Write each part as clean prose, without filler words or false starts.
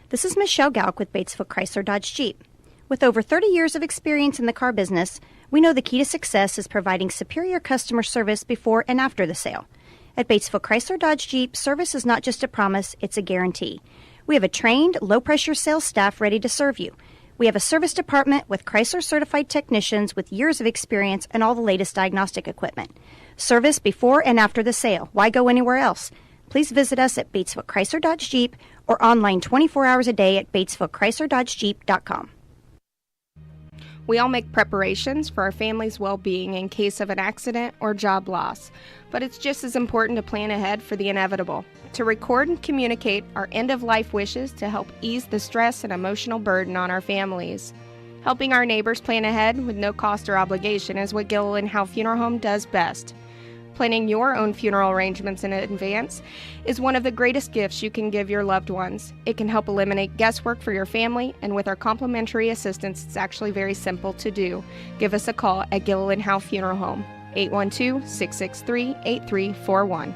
This is Michelle Gauk with Batesville Chrysler Dodge Jeep. With over 30 years of experience in the car business, we know the key to success is providing superior customer service before and after the sale. At Batesville Chrysler Dodge Jeep, service is not just a promise, it's a guarantee. We have a trained, low-pressure sales staff ready to serve you. We have a service department with Chrysler-certified technicians with years of experience and all the latest diagnostic equipment. Service before and after the sale. Why go anywhere else? Please visit us at Batesville Chrysler Dodge Jeep or online 24 hours a day at BatesvilleChryslerDodgeJeep.com. We all make preparations for our family's well-being in case of an accident or job loss, but it's just as important to plan ahead for the inevitable, to record and communicate our end-of-life wishes to help ease the stress and emotional burden on our families. Helping our neighbors plan ahead with no cost or obligation is what Gilliland Howe Funeral Home does best. Planning your own funeral arrangements in advance is one of the greatest gifts you can give your loved ones. It can help eliminate guesswork for your family, and with our complimentary assistance, it's actually very simple to do. Give us a call at Gilliland Howe Funeral Home, 812-663-8341.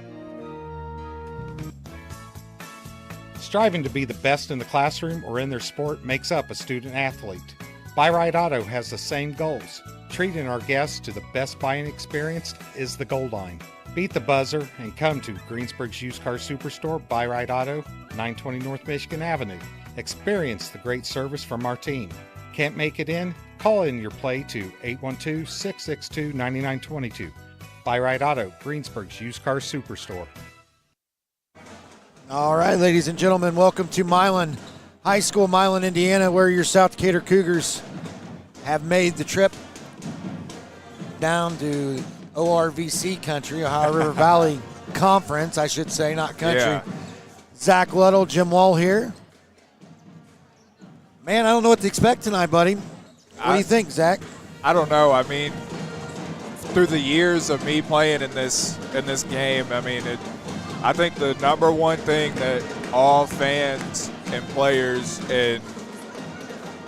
Striving to be the best in the classroom or in their sport makes up a student athlete. Buy-Right Auto has the same goals. Treating our guests to the best buying experience is the goal line. Beat the buzzer and come to Greensburg's Used Car Superstore, Buy-Right Auto, 920 North Michigan Avenue. Experience the great service from our team. Can't make it in? Call in your play to 812-662-9922. Buy-Right Auto, Greensburg's Used Car Superstore. All right, ladies and gentlemen, welcome to Milan High School, Milan, Indiana, where your South Decatur Cougars have made the trip down to ORVC country, Ohio River Valley Conference, I should say, not country. Yeah. Zach Luddle, Jim Wall here. Man, I don't know what to expect tonight, buddy. What do you think, Zach? I don't know. I mean, through the years of me playing in this game, I mean, I think the number one thing that all fans and players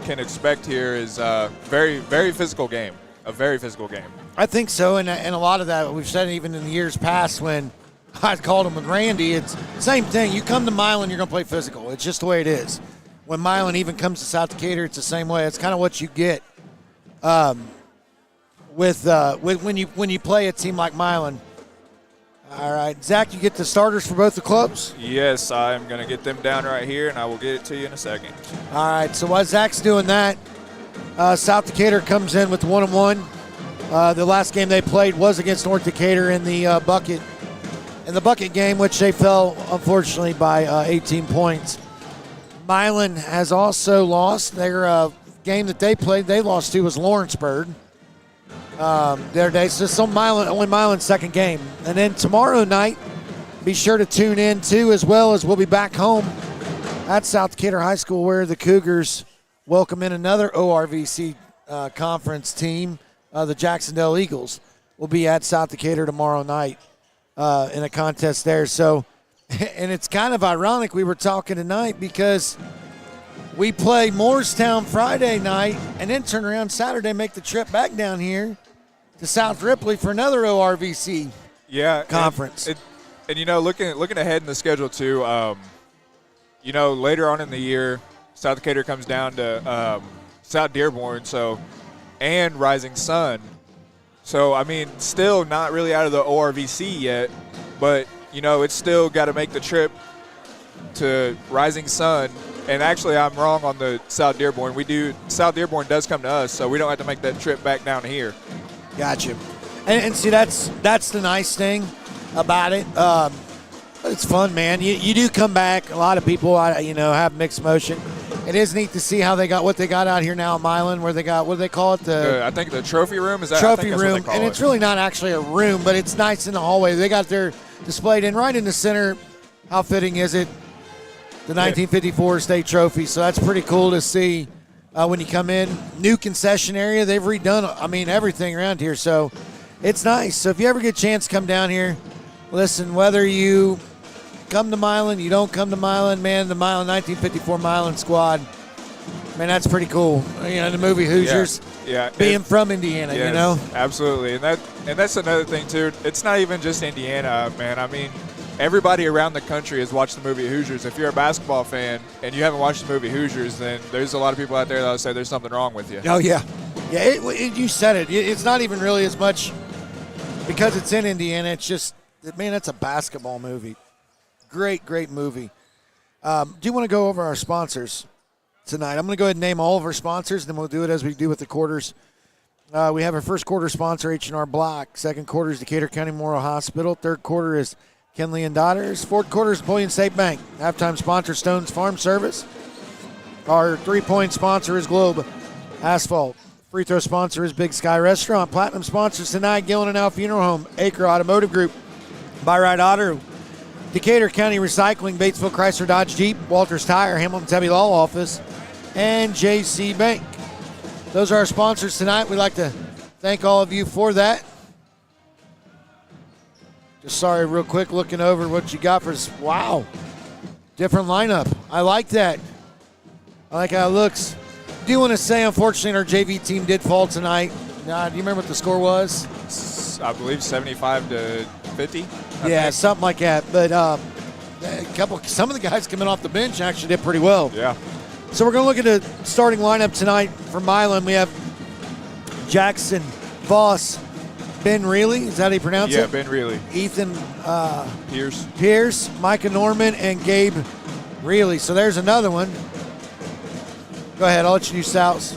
can expect here is a very, very physical game. A very physical game. I think so, and a lot of that we've said even in the years past when I called him with Randy. It's the same thing. You come to Milan, you're going to play physical. It's just the way it is. When Milan even comes to South Decatur, it's the same way. It's kind of what you get with when you play a team like Milan. All right, Zach, you get the starters for both the clubs? Yes, I'm going to get them down right here, and I will get it to you in a second. All right, so while Zach's doing that, South Decatur comes in with 1-1. The last game they played was against North Decatur in the bucket game, which they fell, unfortunately, by 18 points. Milan has also lost. Their game that they played, they lost to was Lawrenceburg the other day. So it's only Milan's second game. And then tomorrow night, be sure to tune in, too, as well as we'll be back home at South Decatur High School where the Cougars welcome in another ORVC conference team. The Jacksonville Eagles will be at South Decatur tomorrow night in a contest there. So, and it's kind of ironic we were talking tonight because we play Moorestown Friday night and then turn around Saturday, make the trip back down here to South Ripley for another ORVC conference. And you know, looking ahead in the schedule too, you know, later on in the year, South Decatur comes down to South Dearborn, and Rising Sun. So, I mean, still not really out of the ORVC yet, but, you know, it's still got to make the trip to Rising Sun. And actually, I'm wrong on the South Dearborn. South Dearborn does come to us, so we don't have to make that trip back down here. Gotcha. And see, that's the nice thing about it. It's fun, man. You do come back. A lot of people, have mixed emotion. It is neat to see how what they got out here now at Milan, where they got, what do they call it? I think the trophy room is that. Trophy room, and it's really not actually a room, but it's nice in the hallway. They got their displayed in right in the center. How fitting is it? The 1954 state trophy. So that's pretty cool to see when you come in. New concession area. They've redone, everything around here. So it's nice. So if you ever get a chance to come down here, listen, whether you come to Milan, you don't come to Milan, man, the Milan 1954 Milan squad, man, that's pretty cool. The movie Hoosiers, being from Indiana, yes, absolutely. And that's another thing too. It's not even just Indiana, man. I mean, everybody around the country has watched the movie Hoosiers. If you're a basketball fan and you haven't watched the movie Hoosiers, then there's a lot of people out there that will say there's something wrong with you. Oh, yeah. Yeah, you said it. It's not even really as much because it's in Indiana. It's just, man, it's a basketball movie. Great, great movie. Do you want to go over our sponsors tonight? I'm going to go ahead and name all of our sponsors, and then we'll do it as we do with the quarters. We have our first quarter sponsor, H&R Block. Second quarter is Decatur County Memorial Hospital. Third quarter is Kenley and Daughters. Fourth quarter is Napoleon State Bank. Halftime sponsor, Stone's Farm Service. Our three-point sponsor is Globe Asphalt. Free throw sponsor is Big Sky Restaurant. Platinum sponsors tonight, Gillen and Al Funeral Home, Acre Automotive Group, Buy Right Auto, Decatur County Recycling, Batesville Chrysler Dodge Jeep, Walters Tire, Hamilton's Heavy Law Office, and JC Bank. Those are our sponsors tonight. We'd like to thank all of you for that. Just sorry, real quick, looking over what you got for us. Wow. Different lineup. I like that. I like how it looks. Do you want to say, unfortunately, our JV team did fall tonight? Do you remember what the score was? I believe 75-50. Yeah, something like that. But some of the guys coming off the bench actually did pretty well. Yeah. So we're going to look at the starting lineup tonight for Milan. We have Jackson, Voss, Ben Reilly. Is that how you pronounce it? Yeah, Ben Reilly. Ethan Pierce, Micah Norman, and Gabe Reilly. So there's another one. Go ahead. I'll let you do Souths.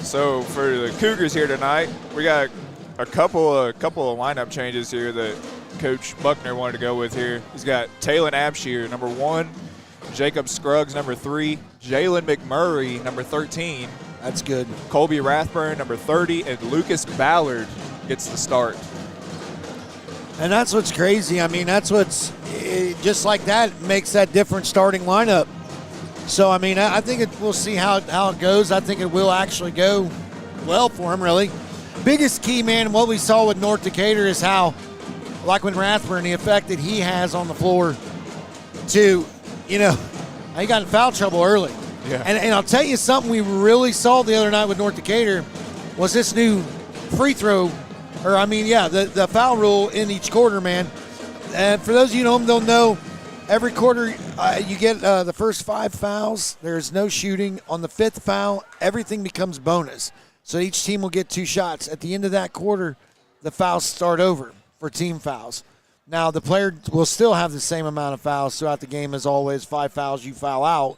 So for the Cougars here tonight, we got a couple of lineup changes here that Coach Buckner wanted to go with here. He's got Taylon Abshear, number 1, Jacob Scruggs, number 3, Jalen McMurray, number 13. That's good. Colby Rathburn, number 30, and Lucas Ballard gets the start. And that's what's crazy. I mean, that's what's just like that makes that different starting lineup. So, I mean, I think we'll see how it goes. I think it will actually go well for him, really. Biggest key, man, what we saw with North Decatur is how, like with Rathburn, the effect that he has on the floor to, he got in foul trouble early. Yeah. And I'll tell you something we really saw the other night with North Decatur was this new free throw, the foul rule in each quarter, man. And for those of you who don't know, every quarter you get the first 5 fouls. There's no shooting. On the 5th foul, everything becomes bonus. So each team will get 2 shots. At the end of that quarter, the fouls start over for team fouls. Now, the player will still have the same amount of fouls throughout the game as always. 5 fouls, you foul out.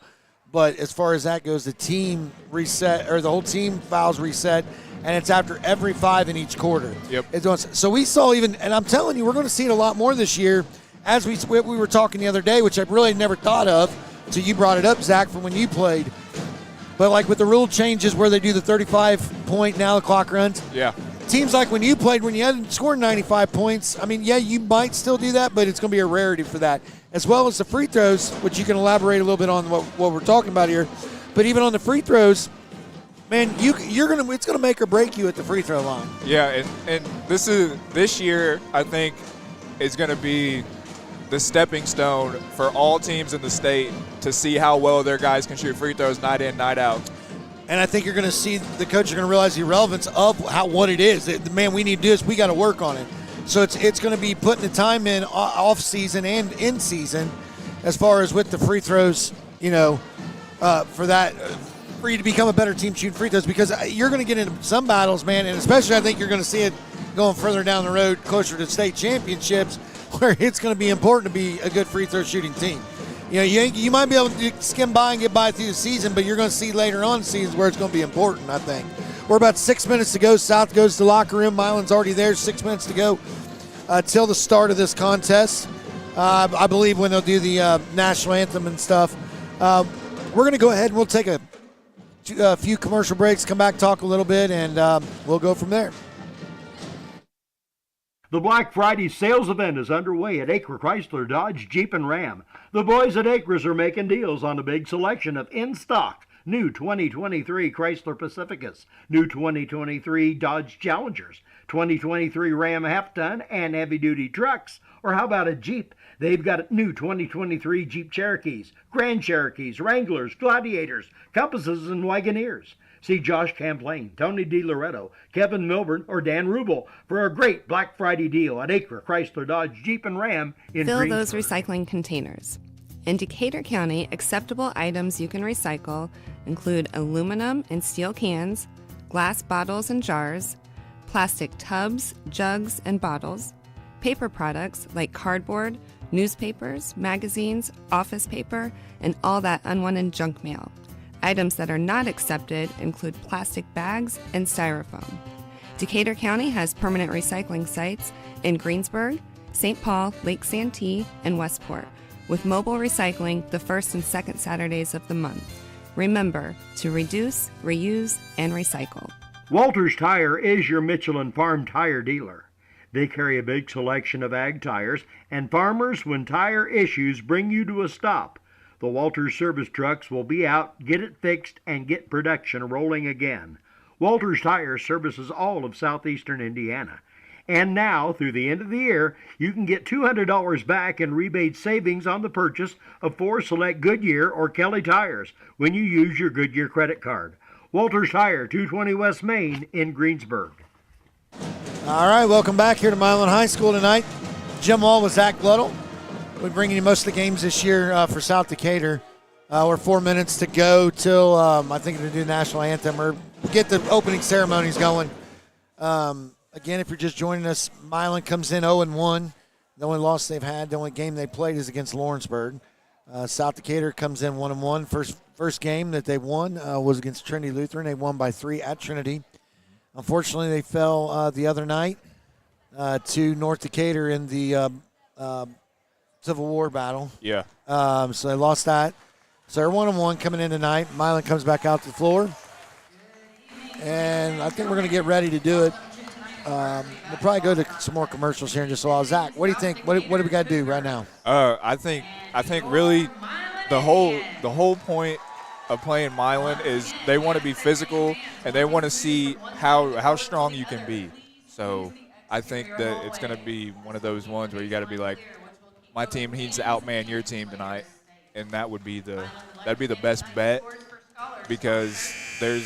But as far as that goes, the team reset, or the whole team fouls reset, and it's after every 5 in each quarter. Yep. So we saw even, and I'm telling you, we're going to see it a lot more this year, as we were talking the other day, which I really never thought of until you brought it up, Zach, from when you played. But like with the rule changes where they do the 35-point now the clock runs. Yeah. Teams like when you played, when you hadn't scored 95 points, I mean, yeah, you might still do that, but it's going to be a rarity for that. As well as the free throws, which you can elaborate a little bit on what we're talking about here. But even on the free throws, man, it's going to make or break you at the free throw line. Yeah, and this year I think is going to be the stepping stone for all teams in the state to see how well their guys can shoot free throws night in, night out. And I think you're going to see the coach are going to realize the relevance of what it is. Man, we need to do this. We got to work on it. So it's going to be putting the time in off season and in season, as far as with the free throws. For that, for you to become a better team shooting free throws, because you're going to get into some battles, man, and especially I think you're going to see it going further down the road, closer to state championships, where it's going to be important to be a good free throw shooting team. You might be able to skim by and get by through the season, but you're going to see later on in seasons where it's going to be important, I think. We're about 6 minutes to go. South goes to the locker room. Milan's already there. 6 minutes to go till the start of this contest. I believe when they'll do the national anthem and stuff. We're going to go ahead and we'll take a few commercial breaks, come back, talk a little bit, and we'll go from there. The Black Friday sales event is underway at Acre Chrysler Dodge Jeep and Ram. The boys at Acres are making deals on a big selection of in-stock new 2023 Chrysler Pacificas, new 2023 Dodge Challengers, 2023 Ram half-ton and heavy-duty trucks, or how about a Jeep They've got new 2023 Jeep Cherokees, Grand Cherokees, Wranglers, Gladiators, Compasses, and Wagoneers. See Josh Camplain, Tony DiLoretto, Kevin Milburn, or Dan Rubel for a great Black Friday deal at Acre Chrysler Dodge Jeep and Ram in Fill Greensburg. those recycling containers. In Decatur County, acceptable items you can recycle include aluminum and steel cans, glass bottles and jars, plastic tubs, jugs, and bottles, paper products like cardboard, newspapers, magazines, office paper, and all that unwanted junk mail. Items that are not accepted include plastic bags and styrofoam. Decatur County has permanent recycling sites in Greensburg, St. Paul, Lake Santee, and Westport, with mobile recycling the first and second Saturdays of the month. Remember to reduce, reuse, and recycle. Walters Tire is your Michelin Farm tire dealer. They carry a big selection of ag tires, and farmers, when tire issues bring you to a stop, the Walters service trucks will be out, get it fixed, and get production rolling again. Walters Tire services all of southeastern Indiana. And now, through the end of the year, you can get $200 back in rebate savings on the purchase of 4 select Goodyear or Kelly tires when you use your Goodyear credit card. Walters Tire, 220 West Main in Greensburg. All right, welcome back here to Milan High School tonight. Jim Wall with Zach Luddle. We're bringing you most of the games this year for South Decatur. We're 4 minutes to go till I think they do the national anthem or get the opening ceremonies going. Again, if you're just joining us, Milan comes in 0-1. The only loss they've had, the only game they played is against Lawrenceburg. South Decatur comes in 1-1. First game that they won was against Trinity Lutheran. They won by 3 at Trinity. Unfortunately, they fell the other night to North Decatur in the Civil War battle. Yeah. So they lost that. So they're 1-1 coming in tonight. Milan comes back out to the floor. And I think we're going to get ready to do it. We'll probably go to some more commercials here in just a while. Zach, what do you think? What do we got to do right now? I think really the whole point of playing Milan is they want to be physical and they want to see how strong you can be. So I think that it's going to be one of those ones where you got to be like, my team needs to outman your team tonight, and that'd be the best bet because they're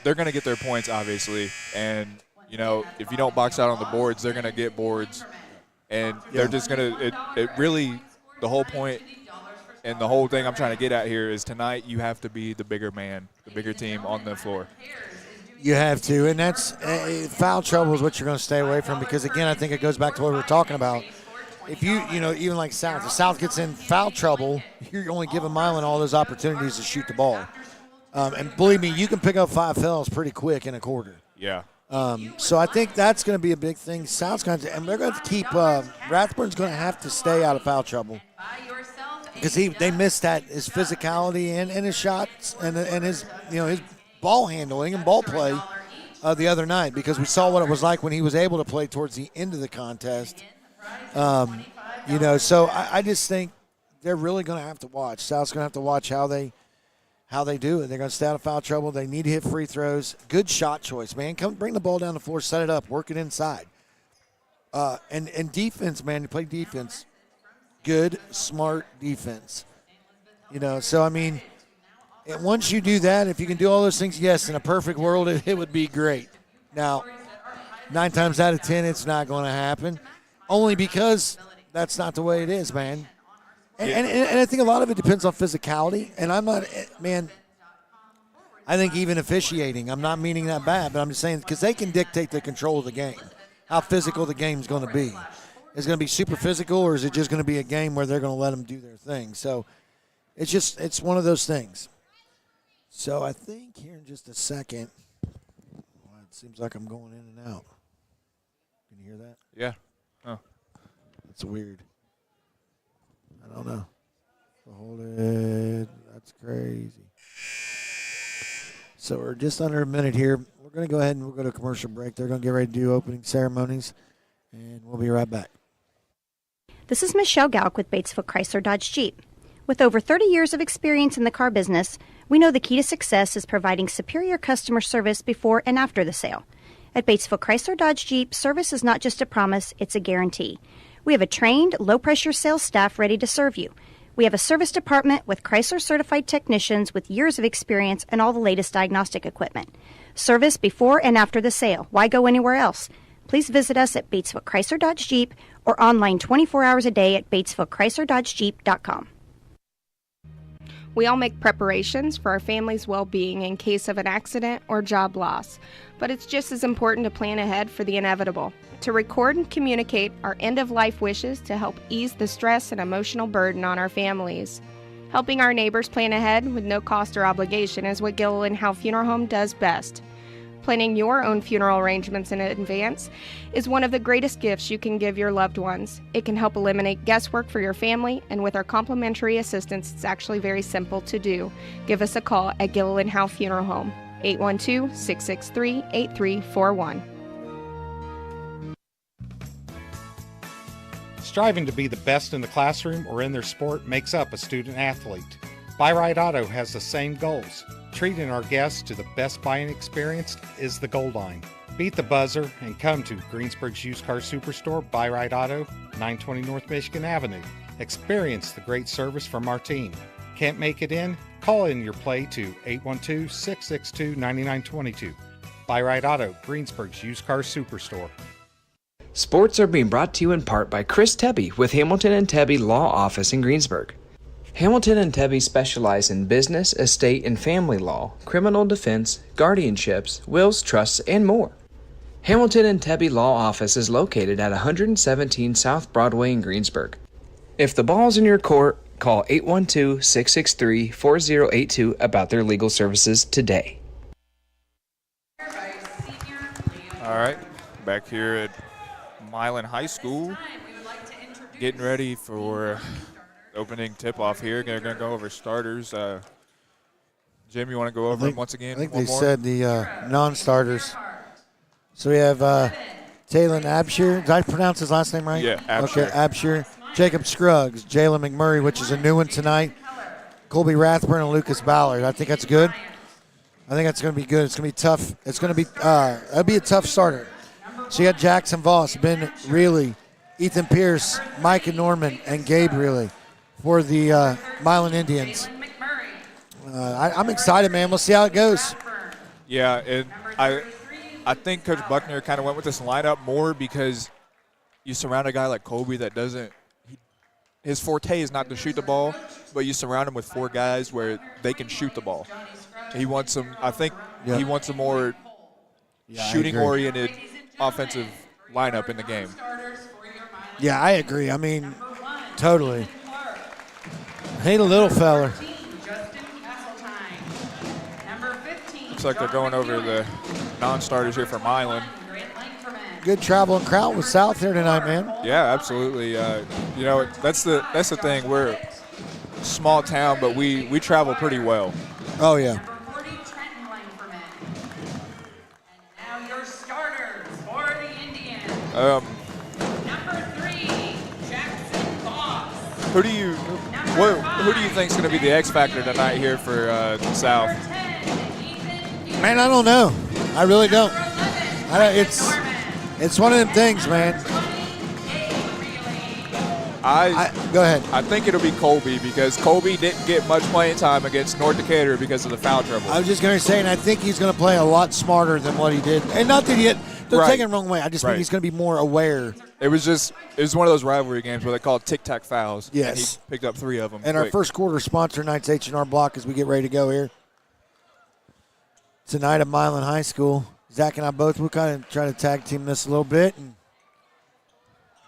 going to get their points obviously, and if you don't box out on the boards, they're going to get boards, and they're just going to it really the whole point and the whole thing I'm trying to get at here is tonight you have to be the bigger man, the bigger team on the floor. You have to, and that's foul trouble is what you're going to stay away from because again I think it goes back to what we were talking about. If even like South, if South gets in foul trouble, you're only giving Milan all those opportunities to shoot the ball. And believe me, you can pick up 5 fouls pretty quick in a quarter. Yeah. So I think that's going to be a big thing. South's going to, and they're going to keep, Rathbun's going to have to stay out of foul trouble. Because they missed his physicality and his shots and his ball handling and ball play the other night because we saw what it was like when he was able to play towards the end of the contest. So I just think they're really going to have to watch. South's going to have to watch how they do it. They're going to stay out of foul trouble. They need to hit free throws. Good shot choice, man. Come bring the ball down the floor, set it up, work it inside. And defense, man, you play defense. Good, smart defense. So, I mean, once you do that, if you can do all those things, yes, in a perfect world, it would be great. Now, 9 times out of 10, it's not going to happen. Only because that's not the way it is, man. And I think a lot of it depends on physicality. And I'm not, man, I think even officiating, I'm not meaning that bad, but I'm just saying because they can dictate the control of the game, how physical the game's going to be. Is it going to be super physical or is it just going to be a game where they're going to let them do their thing? So it's one of those things. So I think here in just a second, it seems like I'm going in and out. Can you hear that? Yeah. Oh. That's weird. I don't know. Hold it. That's crazy. So we're just under a minute here. We're going to go ahead and we'll go to a commercial break. They're going to get ready to do opening ceremonies, and we'll be right back. This is Michelle Galk with Batesville Chrysler Dodge Jeep. With over 30 years of experience in the car business, we know the key to success is providing superior customer service before and after the sale. At Batesville Chrysler Dodge Jeep, service is not just a promise, it's a guarantee. We have a trained, low-pressure sales staff ready to serve you. We have a service department with Chrysler-certified technicians with years of experience and all the latest diagnostic equipment. Service before and after the sale. Why go anywhere else? Please visit us at Batesville Chrysler Dodge Jeep or online 24 hours a day at BatesvilleChryslerDodgeJeep.com. We all make preparations for our family's well-being in case of an accident or job loss, but it's just as important to plan ahead for the inevitable, to record and communicate our end-of-life wishes to help ease the stress and emotional burden on our families. Helping our neighbors plan ahead with no cost or obligation is what Gilliland Howe Funeral Home does best. Planning your own funeral arrangements in advance is one of the greatest gifts you can give your loved ones. It can help eliminate guesswork for your family, and with our complimentary assistance, it's actually very simple to do. Give us a call at Gilliland Howe Funeral Home, 812-663-8341. Striving to be the best in the classroom or in their sport makes up a student athlete. Buy-Right Auto has the same goals. Treating our guests to the best buying experience is the goal line. Beat the buzzer and come to Greensburg's Used Car Superstore, Buy-Right Auto, 920 North Michigan Avenue. Experience the great service from our team. Can't make it in? Call in your play to 812-662-9922. Buy-Right Auto, Greensburg's Used Car Superstore. Sports are being brought to you in part by Chris Tebby with Hamilton and Tebby Law Office in Greensburg. Hamilton and Tebby specialize in business, estate, and family law, criminal defense, guardianships, wills, trusts, and more. Hamilton and Tebby Law Office is located at 117 South Broadway in Greensburg. If the ball's in your court, call 812-663-4082 about their legal services today. All right, back here at Milan High School, getting ready for opening tip-off here. They're going to go over starters. Jim, you want to go over them once again? I think they said the non-starters. So we have Taylon Abshire. Did I pronounce his last name right? Yeah, Abshire. Okay, Abshire. Jacob Scruggs, Jalen McMurray, which is a new one tonight. Colby Rathburn and Lucas Ballard. I think that's good. I think that's going to be good. It's going to be tough. It's going to be that'll be a tough starter. So you got Jackson Voss, Ben Reilly, Ethan Pierce, Mike and Norman, and Gabe Reilly for the Milan Indians. I'm excited, man. We'll see how it goes. Yeah, and I think Coach Buckner kind of went with this lineup more because you surround a guy like Colby that doesn't – his forte is not to shoot the ball, but you surround him with four guys where they can shoot the ball. He wants some – I think he wants a more shooting-oriented offensive lineup in the game. Yeah, I agree. I mean, totally. Hate a little feller. Looks like they're going over the non-starters here for Milan. Good traveling crowd with South here tonight, man. Yeah, absolutely. You know, that's the thing. We're a small town, but we travel pretty well. Oh, yeah. Who do you think is going to be the X factor tonight here for South? Man, I don't know. I really don't. It's one of them things, man. Go ahead. I think it'll be Colby because Colby didn't get much playing time against North Decatur because of the foul trouble. I was just going to say, and I think he's going to play a lot smarter than what he did. And not that don't take it the wrong way. I just think he's going to be more aware. It was one of those rivalry games where they call it tic-tac fouls. Yes. And he picked up 3 of them. And quick. our first quarter sponsor tonight's H&R Block as we get ready to go here. Tonight at Milan High School. Zach and I both will kind of try to tag team this a little bit and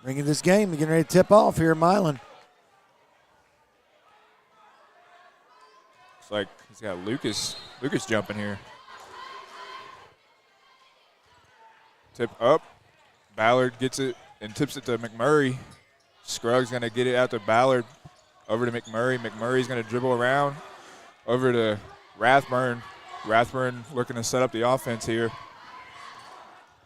bring in this game. We're getting ready to tip off here at Milan. It's like he's got Lucas jumping here. Tip up. Ballard gets it and tips it to McMurray. Scruggs going to get it out to Ballard. Over to McMurray. McMurray's going to dribble around. Over to Rathburn. Rathburn looking to set up the offense here.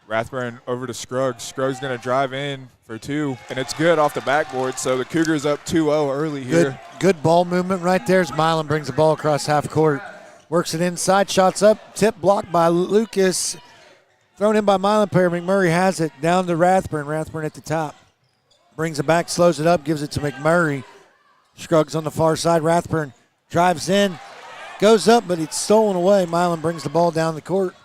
Rathburn over to Scruggs. Scruggs going to drive in for 2, and it's good off the backboard, so the Cougars up 2-0 early here. Good ball movement right there as Milan brings the ball across half court. Works it inside, shots up, tip blocked by Lucas. Thrown in by Milan player. McMurray has it down to Rathburn. Rathburn at the top. brings it back, slows it up, gives it to McMurray. Scruggs on the far side. Rathburn drives in, goes up, but it's stolen away. Milan brings the ball down the court.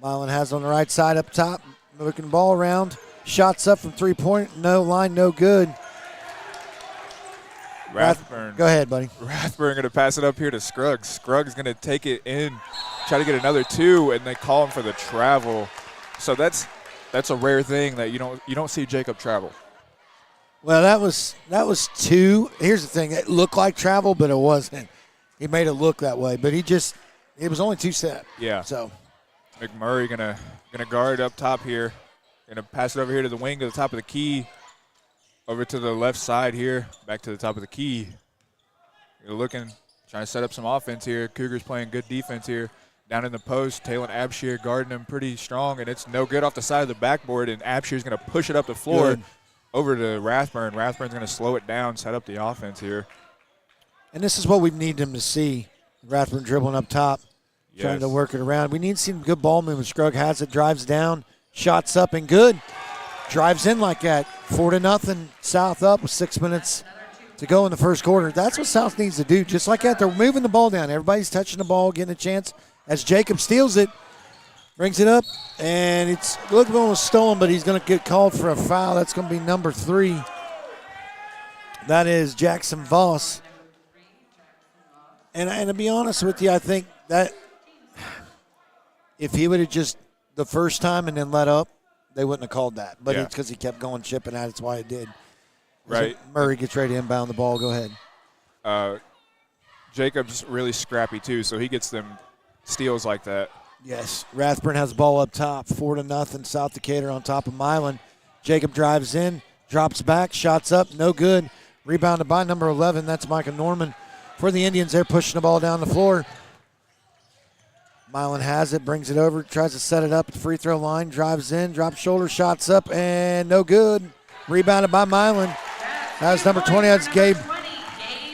Milan has on the right side up top, looking the ball around. Shots up from three-point, no line, no good. Rathburn. Go ahead, buddy. Rathburn going to pass it up here to Scruggs. Scruggs going to take it in, try to get another two, and they call him for the travel. So that's a rare thing that you don't see Jacob travel. Well, that was two. Here's the thing. It looked like travel, but it wasn't. He made it look that way, but it was only two-step. Yeah. So McMurray gonna guard up top here. Gonna pass it over here to the wing to the top of the key. Over to the left side here, back to the top of the key. You're looking, trying to set up some offense here. Cougars playing good defense here. Down in the post, Talon Abshir guarding him pretty strong, and it's no good off the side of the backboard, and Abshir's going to push it up the floor over to Rathburn. Rathburn's going to slow it down, set up the offense here. And this is what we need them to see. Rathburn dribbling up top, trying to work it around. We need to see good ball movement. Scruggs has it, drives down, shots up, and good. Drives in like that. 4-0, South up with 6 minutes to go in the first quarter. That's what South needs to do. Just like that, they're moving the ball down. Everybody's touching the ball, getting a chance. As Jacob steals it, brings it up, and it's looked almost stolen, but he's going to get called for a foul. That's going to be number 3. That is Jackson Voss. And to be honest with you, I think that if he would have just the first time and then let up, they wouldn't have called that. But it's because he kept going, chipping at it. That's why it did. Right. So Murray gets ready to inbound the ball. Go ahead. Jacob's really scrappy, too, so he gets them steals like that. Yes. Rathburn has the ball up top. 4-0, South Decatur on top of Milan. Jacob drives in, drops back, shots up, no good. Rebounded by number 11. That's Micah Norman. For the Indians, they're pushing the ball down the floor. Milan has it, brings it over, tries to set it up at the free throw line, drives in, drops shoulder, shots up, and no good. Rebounded by Milan. That's number 20. That's Gabe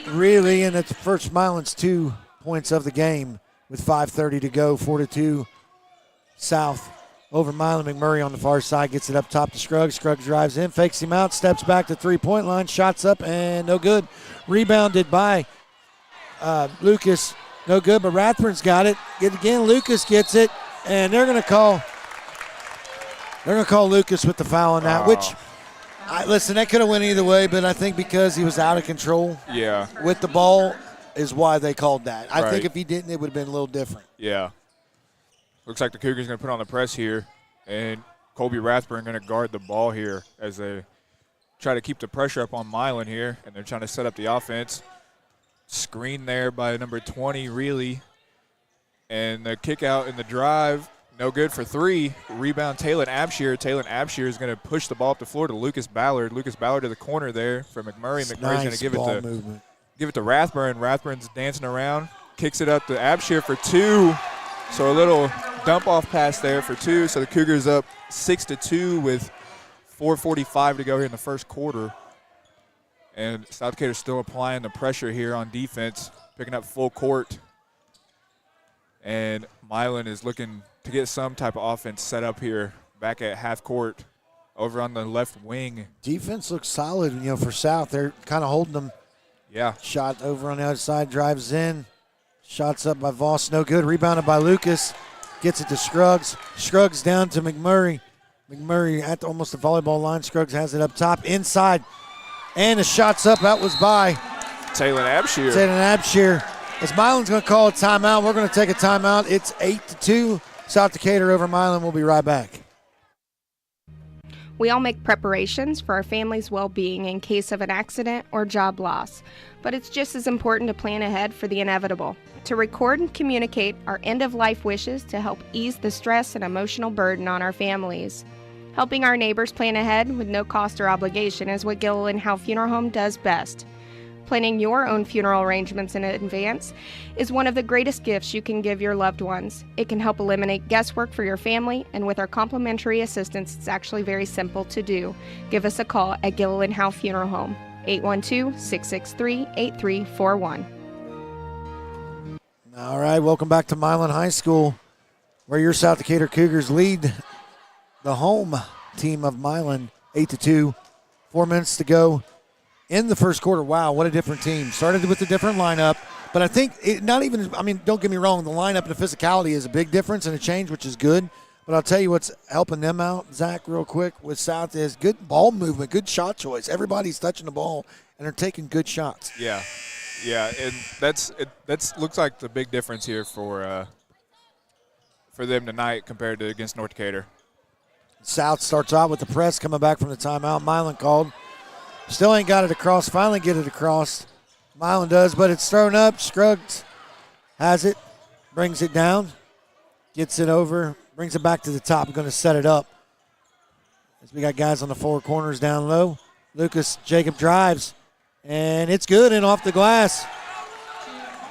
Really, and it's first Milan's 2 points of the game with 5:30 to go, 4-2 South over Milan. McMurray on the far side gets it up top to Scruggs. Scruggs drives in, fakes him out, steps back to three-point line, shots up, and no good. Rebounded by Lucas. No good, but Rathburn's got it. Get it again. Lucas gets it, and they're going to call Lucas with the foul on that, which, listen, that could have went either way, but I think because he was out of control with the ball is why they called that. I think if he didn't, it would have been a little different. Yeah. Looks like the Cougars going to put on the press here, and Colby Rathburn going to guard the ball here as they try to keep the pressure up on Milan here, and they're trying to set up the offense. Screen there by number 20, Really. And the kick out in the drive, no good for 3. Rebound, Talon Abshir. Talon Abshir is going to push the ball up the floor to Lucas Ballard. Lucas Ballard to the corner there for McMurray. McMurray's going to give it to Rathburn. Rathburn's dancing around, kicks it up to Abshir for 2. So a little dump-off pass there for 2. So the Cougars up 6-2 with 4:45 to go here in the first quarter. And South Decatur still applying the pressure here on defense, picking up full court. And Milan is looking to get some type of offense set up here back at half court over on the left wing. Defense looks solid, for South. They're kind of holding them. Yeah. Shot over on the other side, drives in. Shots up by Voss, no good. Rebounded by Lucas. Gets it to Scruggs. Scruggs down to McMurray. McMurray at almost the volleyball line. Scruggs has it up top, inside. And the shot's up. That was by Talon Abshir. Talon Abshir. As Milan's going to call a timeout, we're going to take a timeout. It's 8-2. South Decatur over Milan. We'll be right back. We all make preparations for our family's well-being in case of an accident or job loss, but it's just as important to plan ahead for the inevitable, to record and communicate our end-of-life wishes to help ease the stress and emotional burden on our families. Helping our neighbors plan ahead with no cost or obligation is what Gilliland Howe Funeral Home does best. Planning your own funeral arrangements in advance is one of the greatest gifts you can give your loved ones. It can help eliminate guesswork for your family, and with our complimentary assistance, it's actually very simple to do. Give us a call at Gilliland Howe Funeral Home, 812-663-8341. All right, welcome back to Milan High School, where your South Decatur Cougars lead the home team of Milan 8-2, 4 minutes to go in the first quarter. Wow, what a different team. Started with a different lineup. But I think don't get me wrong, the lineup and the physicality is a big difference and a change, which is good. But I'll tell you what's helping them out, Zach, real quick, with South is good ball movement, good shot choice. Everybody's touching the ball, and they're taking good shots. Yeah, and that's looks like the big difference here for them tonight compared to against North Decatur. South starts out with the press coming back from the timeout. Milan called. Still ain't got it across. Finally get it across. Milan does, but it's thrown up. Scruggs has it, brings it down, gets it over, brings it back to the top. Going to set it up. As we got guys on the four corners down low. Lucas Jacob drives, and it's good and off the glass.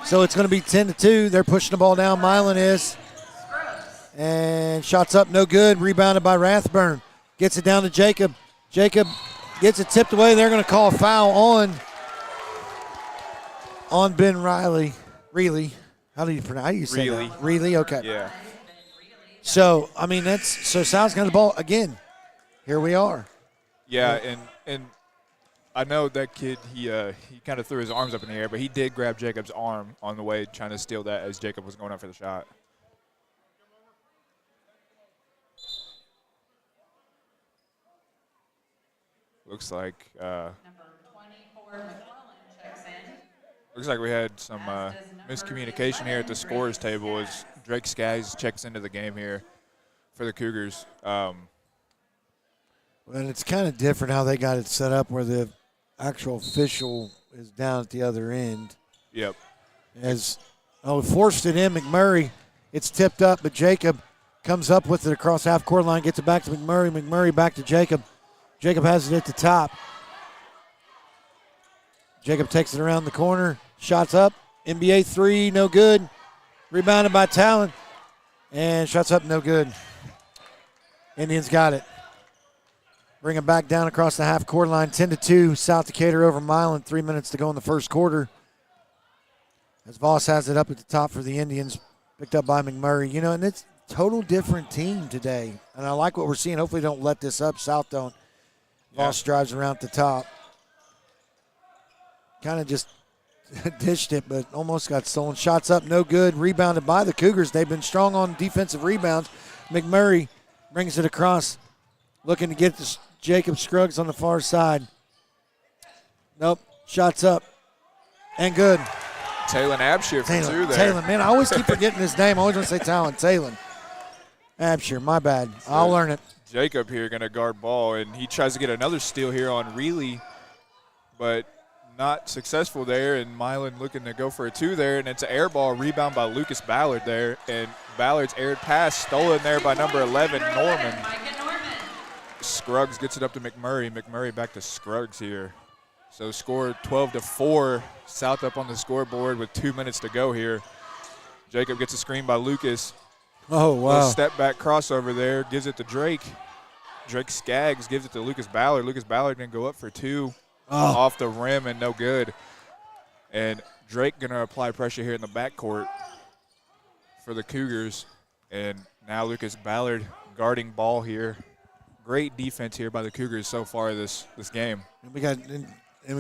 So it's going to be 10-2. They're pushing the ball down. Milan is. And shots up, no good. Rebounded by Rathburn. Gets it down to Jacob. Jacob gets it tipped away. They're going to call a foul on Ben Riley. Reilly. How do you say Reilly. that? Reilly, okay. Yeah. So, South's got the ball again. Here we are. Yeah, and I know that kid, he kind of threw his arms up in the air, but he did grab Jacob's arm on the way trying to steal that as Jacob was going up for the shot. Looks like Number 24, McClellan checks in. looks like we had some miscommunication here at the scores table as Drake Skaggs checks into the game here for the Cougars. Well, it's kind of different how they got it set up where the actual official is down at the other end. Yep. Forced it in. McMurray, it's tipped up, but Jacob comes up with it across half-court line, gets it back to McMurray. McMurray back to Jacob. Jacob has it at the top. Jacob takes it around the corner. Shots up. NBA three, no good. Rebounded by Talon. And shots up, no good. Indians got it. Bring it back down across the half-court line. 10-2, South Decatur over Milan. 3 minutes to go in the first quarter. As Voss has it up at the top for the Indians. Picked up by McMurray. And it's a total different team today. And I like what we're seeing. Hopefully they don't let this up. South don't. Voss drives around at the top. Kind of just dished it, but almost got stolen. Shots up, no good. Rebounded by the Cougars. They've been strong on defensive rebounds. McMurray brings it across. Looking to get to Jacob Scruggs on the far side. Nope. Shots up. And good. Talon Abshire for two there. Talon, man, I always keep forgetting his name. I always want to say Talon. Talon Abshire, my bad. I'll learn it. Jacob here going to guard ball, and he tries to get another steal here on Reilly, but not successful there, and Milan looking to go for a two there, and it's an air ball rebound by Lucas Ballard there, and Ballard's aired pass stolen there by number 11, Norman. Scruggs gets it up to McMurray. McMurray back to Scruggs here. So score 12-4, South up on the scoreboard with 2 minutes to go here. Jacob gets a screen by Lucas. Oh, wow. Little step back crossover there, gives it to Drake. Drake Skaggs gives it to Lucas Ballard. Lucas Ballard going to go up for two off the rim and no good. And Drake going to apply pressure here in the backcourt for the Cougars. And now Lucas Ballard guarding ball here. Great defense here by the Cougars so far this game. And we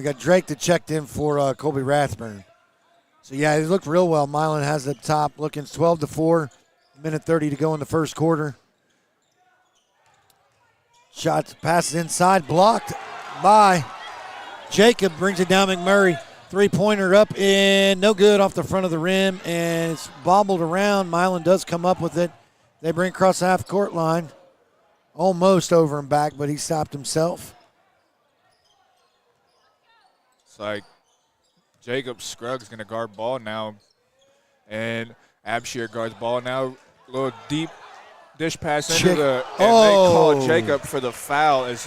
got Drake that checked in for Colby Rathburn. So, yeah, he looked real well. Milan has the top looking 12-4. Minute 30 to go in the first quarter. Shots, passes inside, blocked by Jacob. Brings it down McMurray. Three-pointer up and no good off the front of the rim. And it's bobbled around. Milan does come up with it. They bring it across the half-court line. Almost over and back, but he stopped himself. It's like Jacob Scruggs going to guard ball now. And Abshire guards ball now. A little deep dish pass into they called Jacob for the foul as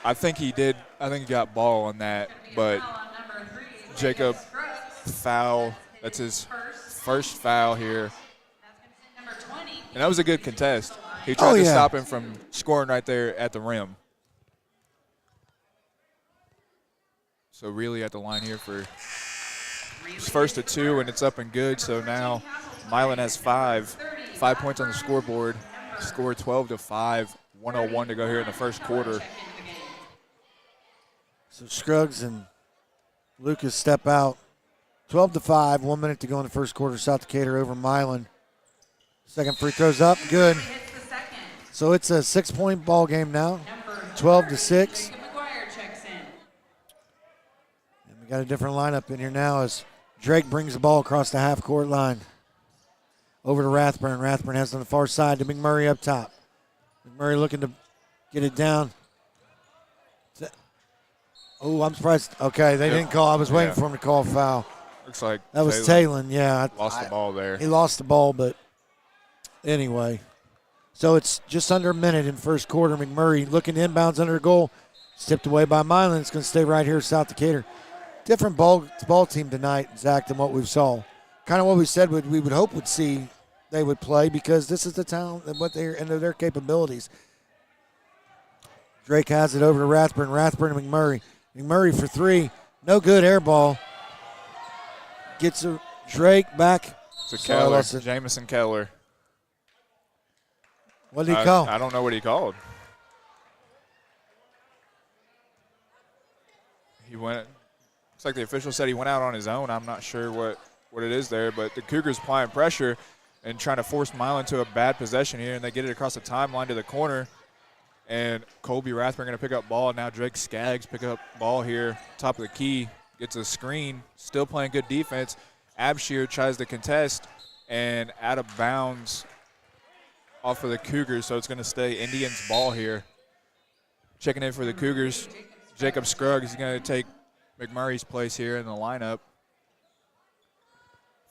I think he got ball on that, but Jacob foul, that's his first foul here. And that was a good contest. He tried to stop him from scoring right there at the rim. So really at the line here for his first of two, and it's up and good. So now Milan has 5 points on the scoreboard. Score 12-5, 1:01 to go here in the first quarter. So Scruggs and Lucas step out. 12-5, 1 minute to go in the first quarter. South Decatur over Milan. Second free throw's up, good. So it's a 6-point ball game now, 12-6. And we got a different lineup in here now as Drake brings the ball across the half-court line. Over to Rathburn. Rathburn has it on the far side to McMurray up top. McMurray looking to get it down. Oh, I'm surprised. Okay, they didn't call. I was waiting for him to call a foul. Looks like that was Talon. Yeah, lost the ball there. He lost the ball, but anyway. So it's just under a minute in first quarter. McMurray looking inbounds under goal. Tipped away by Milan. It's going to stay right here, South Decatur. Different ball team tonight, Zach, than what we saw. Kind of what we said we would hope would see they would play because this is the talent and what they're into their capabilities. Drake has it over to Rathburn. Rathburn and McMurray. McMurray for three. No good, air ball. Gets a Drake back. It's a Keller, Jamison Keller. What did he call? I don't know what he called. He went. Looks like the official said he went out on his own. I'm not sure what it is there, but the Cougars applying pressure and trying to force Milan to a bad possession here, and they get it across the timeline to the corner. And Colby Rathburn going to pick up ball. Now Drake Skaggs pick up ball here, top of the key, gets a screen, still playing good defense. Abshir tries to contest and out of bounds off of the Cougars, so it's going to stay Indians ball here. Checking in for the Cougars, Jacob Scruggs is going to take McMurray's place here in the lineup.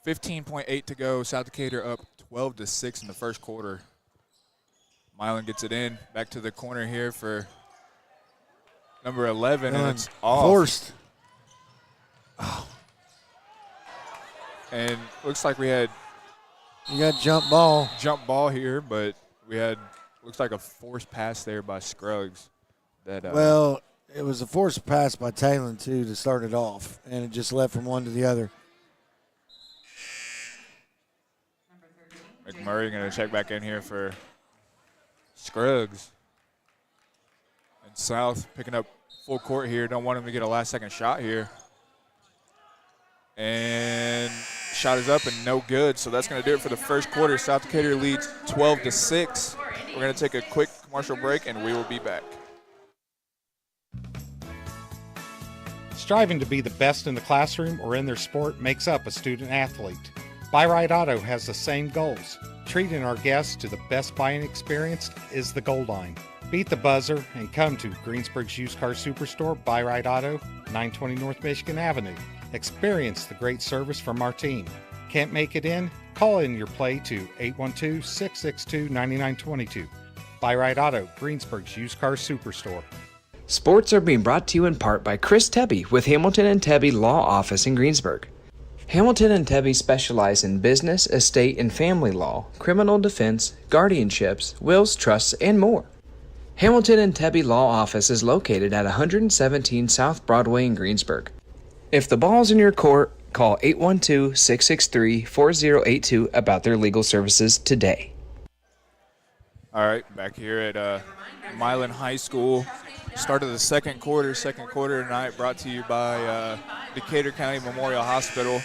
15.8 to go. South Decatur up 12-6 in the first quarter. Milan gets it in. Back to the corner here for number 11, and it's off. Forced. Oh. And looks like we had you got jump ball here, but we had looks like a forced pass there by Scruggs. That well, it was a forced pass by Talon too to start it off, and it just left from one to the other. McMurray going to check back in here for Scruggs. And South picking up full court here. Don't want him to get a last-second shot here. And shot is up and no good, so that's going to do it for the first quarter. South Decatur leads 12-6. We're going to take a quick commercial break, and we will be back. Striving to be the best in the classroom or in their sport makes up a student athlete. Buy Right Auto has the same goals. Treating our guests to the best buying experience is the goal line. Beat the buzzer and come to Greensburg's Used Car Superstore, Buy Right Auto, 920 North Michigan Avenue. Experience the great service from our team. Can't make it in? Call in your play to 812-662-9922. Buy Right Auto, Greensburg's Used Car Superstore. Sports are being brought to you in part by Chris Tebby with Hamilton and Tebby Law Office in Greensburg. Hamilton and Tebby specialize in business, estate, and family law, criminal defense, guardianships, wills, trusts, and more. Hamilton and Tebby Law Office is located at 117 South Broadway in Greensburg. If the ball's in your court, call 812-663-4082 about their legal services today. All right, back here at Milan High School. Start of the second quarter tonight brought to you by Decatur County Memorial Hospital.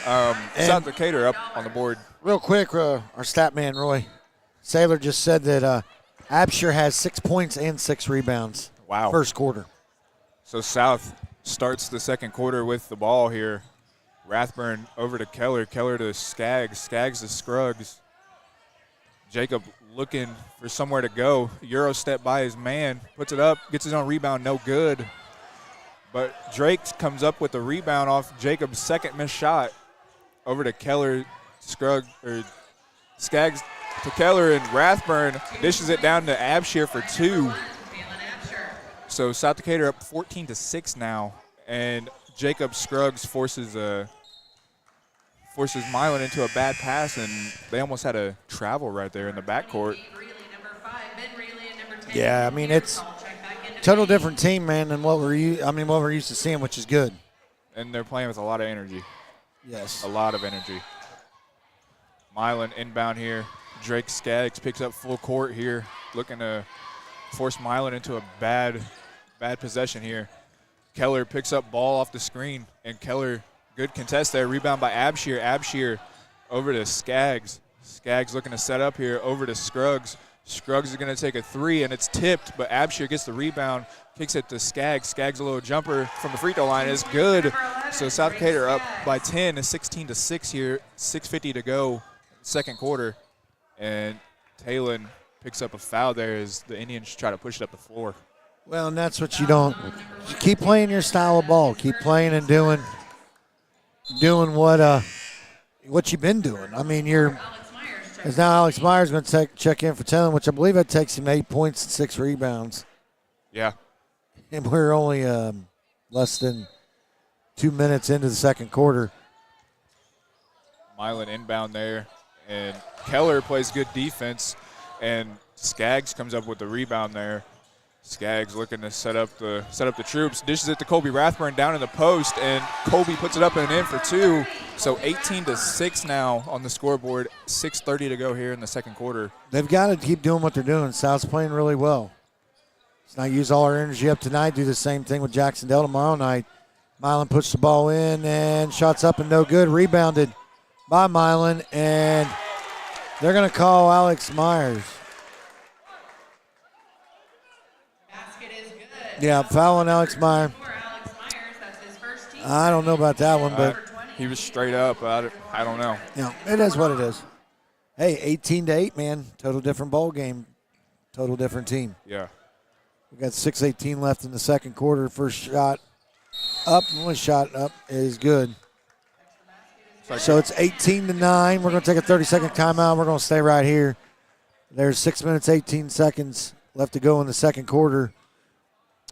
South Decatur up on the board. Real quick, our stat man, Roy Saylor, just said that Abshire has 6 points and 6 rebounds. Wow. First quarter. So South starts the second quarter with the ball here. Rathburn over to Keller. Keller to Skaggs. Skaggs to Scruggs. Jacob looking for somewhere to go. Euro step by his man. Puts it up. Gets his own rebound. No good. But Drake comes up with the rebound off Jacob's second missed shot. Over to Keller. Skaggs to Keller, and Rathburn dishes it down to Abshire for 2. So South Decatur up 14-6 now, and Jacob Scruggs forces Milan into a bad pass, and they almost had a travel right there in the backcourt. Yeah, I mean it's total different team, man, than what we're used to seeing, which is good. And they're playing with a lot of energy. Yes, a lot of energy. Milan inbound here. Drake Skaggs picks up full court here, looking to force Milan into a bad possession here. Keller picks up ball off the screen, and Keller, good contest there. Rebound by Abshir. Abshir over to Skaggs. Skaggs looking to set up here over to Scruggs. Scruggs is going to take a three, and it's tipped, but Abshir gets the rebound, kicks it to Skaggs. Skaggs a little jumper from the free throw line is good. So South Decatur up by 10, 16-6 here, 6:50 to go, second quarter. And Talon picks up a foul there as the Indians try to push it up the floor. Well, and that's what you don't. You keep playing your style of ball. Keep playing and doing what you've been doing. I mean, as now Alex Myers going to check in for Talon, which I believe that takes him 8 points and 6 rebounds. Yeah. And we're only less than 2 minutes into the second quarter. Milan inbound there, and Keller plays good defense, and Skaggs comes up with the rebound there. Skaggs looking to set up the troops, dishes it to Colby Rathburn down in the post, and Colby puts it up and in for two. So 18-6 now on the scoreboard, 6:30 to go here in the second quarter. They've got to keep doing what they're doing. South's playing really well. Let's not use all our energy up tonight. Do the same thing with Jacksonville tomorrow night. Milan puts the ball in and shots up and no good. Rebounded by Milan, and they're going to call Alex Myers. Yeah, foul on Alex Myers. I don't know about that one, but he was straight up. I don't know. Yeah, it is what it is. Hey, 18-8, man. Total different ball game. Total different team. Yeah. We got 6:18 left in the second quarter. First shot up, only shot up is good. So it's 18-9. We're going to take a 30-second timeout. We're going to stay right here. There's 6 minutes, 18 seconds left to go in the second quarter.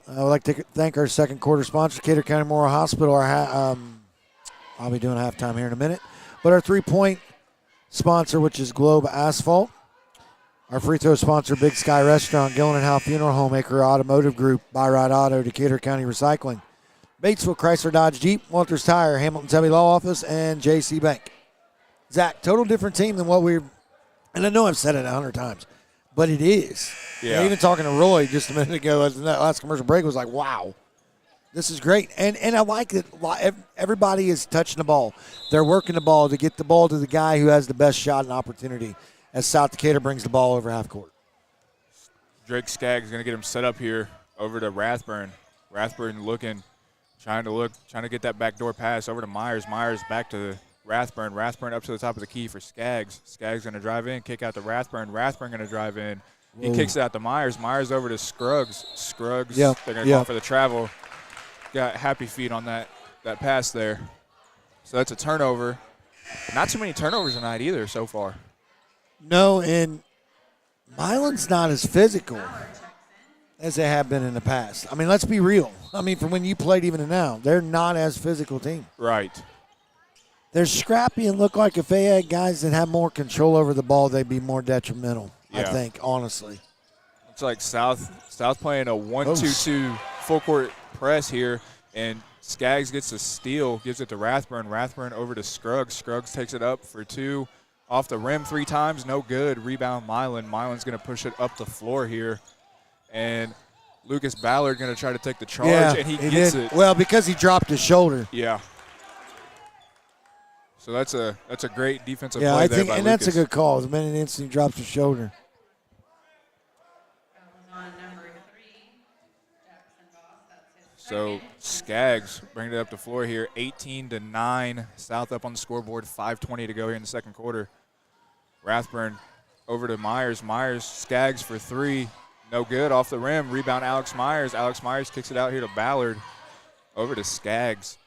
I would like to thank our second quarter sponsor, Decatur County Memorial Hospital. I'll be doing halftime here in a minute. But our three-point sponsor, which is Globe Asphalt. Our free throw sponsor, Big Sky Restaurant, Gillen and Howe Funeral Home, Acre Automotive Group, Buy Ride Auto, Decatur County Recycling, Batesville Chrysler Dodge Jeep, Walters Tire, Hamilton Tubby Law Office, and JC Bank. Zach, total different team than what and I know I've said it 100 times, but it is. Yeah. Even talking to Roy just a minute ago at that last commercial break was like, wow, this is great. And I like that everybody is touching the ball. They're working the ball to get the ball to the guy who has the best shot and opportunity as South Decatur brings the ball over half court. Drake Skaggs is going to get him set up here over to Rathburn. Rathburn trying to get that backdoor pass over to Myers. Myers back to Rathburn. Rathburn up to the top of the key for Skaggs. Skaggs going to drive in, kick out to Rathburn. Rathburn going to drive in. He kicks it out to Myers. Myers over to Scruggs. Scruggs, they're going to call for the travel. Got happy feet on that pass there. So that's a turnover. Not too many turnovers tonight either so far. No, and Milan's not as physical as they have been in the past. I mean, let's be real. I mean, from when you played even to now, they're not as physical team. Right. They're scrappy and look like if they had guys that have more control over the ball, they'd be more detrimental, I think, honestly. It's like South playing a 1-2-2 full court press here, and Skaggs gets a steal, gives it to Rathburn. Rathburn over to Scruggs. Scruggs takes it up for two. Off the rim 3 times, no good. Rebound Milan. Milan's going to push it up the floor here. And Lucas Ballard going to try to take the charge, and he gets it. Well, because he dropped his shoulder. Yeah. So that's a great defensive play there by Lucas. That's a good call. The minute instant he drops his shoulder. So Skaggs bringing it up the floor here, 18-9. South up on the scoreboard, 5:20 to go here in the second quarter. Rathburn over to Myers. Myers, Skaggs for 3. No good, off the rim. Rebound Alex Myers. Alex Myers kicks it out here to Ballard. Over to Skaggs.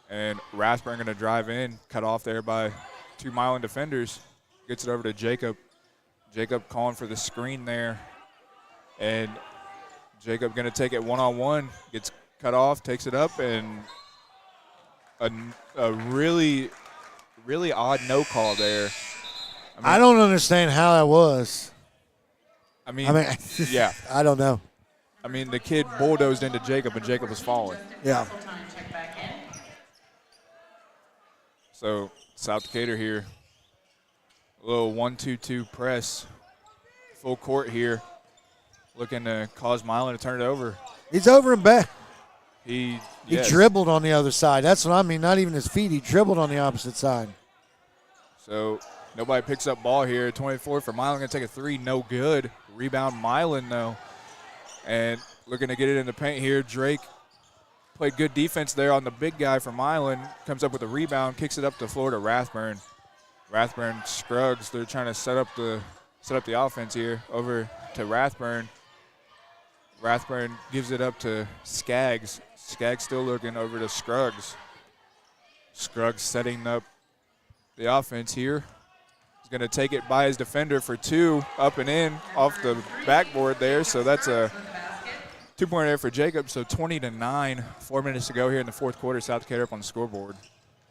And Rathburn going to drive in, cut off there by 2 Milan defenders. Gets it over to Jacob. Jacob calling for the screen there. And Jacob going to take it one-on-one, gets cut off, takes it up, and a really, really odd no call there. I don't understand how that was. I mean, yeah. I don't know. I mean, the kid bulldozed into Jacob, and Jacob was falling. Yeah. So South Decatur here, a little 1-2-2 press, full court here. Looking to cause Milan to turn it over. He's over and back. He dribbled on the other side. That's what I mean. Not even his feet. He dribbled on the opposite side. So nobody picks up ball here. 24 for Milan. Going to take a three. No good. Rebound Milan, though. And looking to get it in the paint here. Drake played good defense there on the big guy from Milan. Comes up with a rebound. Kicks it up the floor to Rathburn. Rathburn, Scruggs. They're trying to set up the offense here. Over to Rathburn. Rathburn gives it up to Skaggs. Skaggs still looking over to Scruggs. Scruggs setting up the offense here. He's going to take it by his defender for two, up and in off the backboard there. So that's a 2-point there for Jacob. So 20-9, 4 minutes to go here in the fourth quarter. South Decatur up on the scoreboard.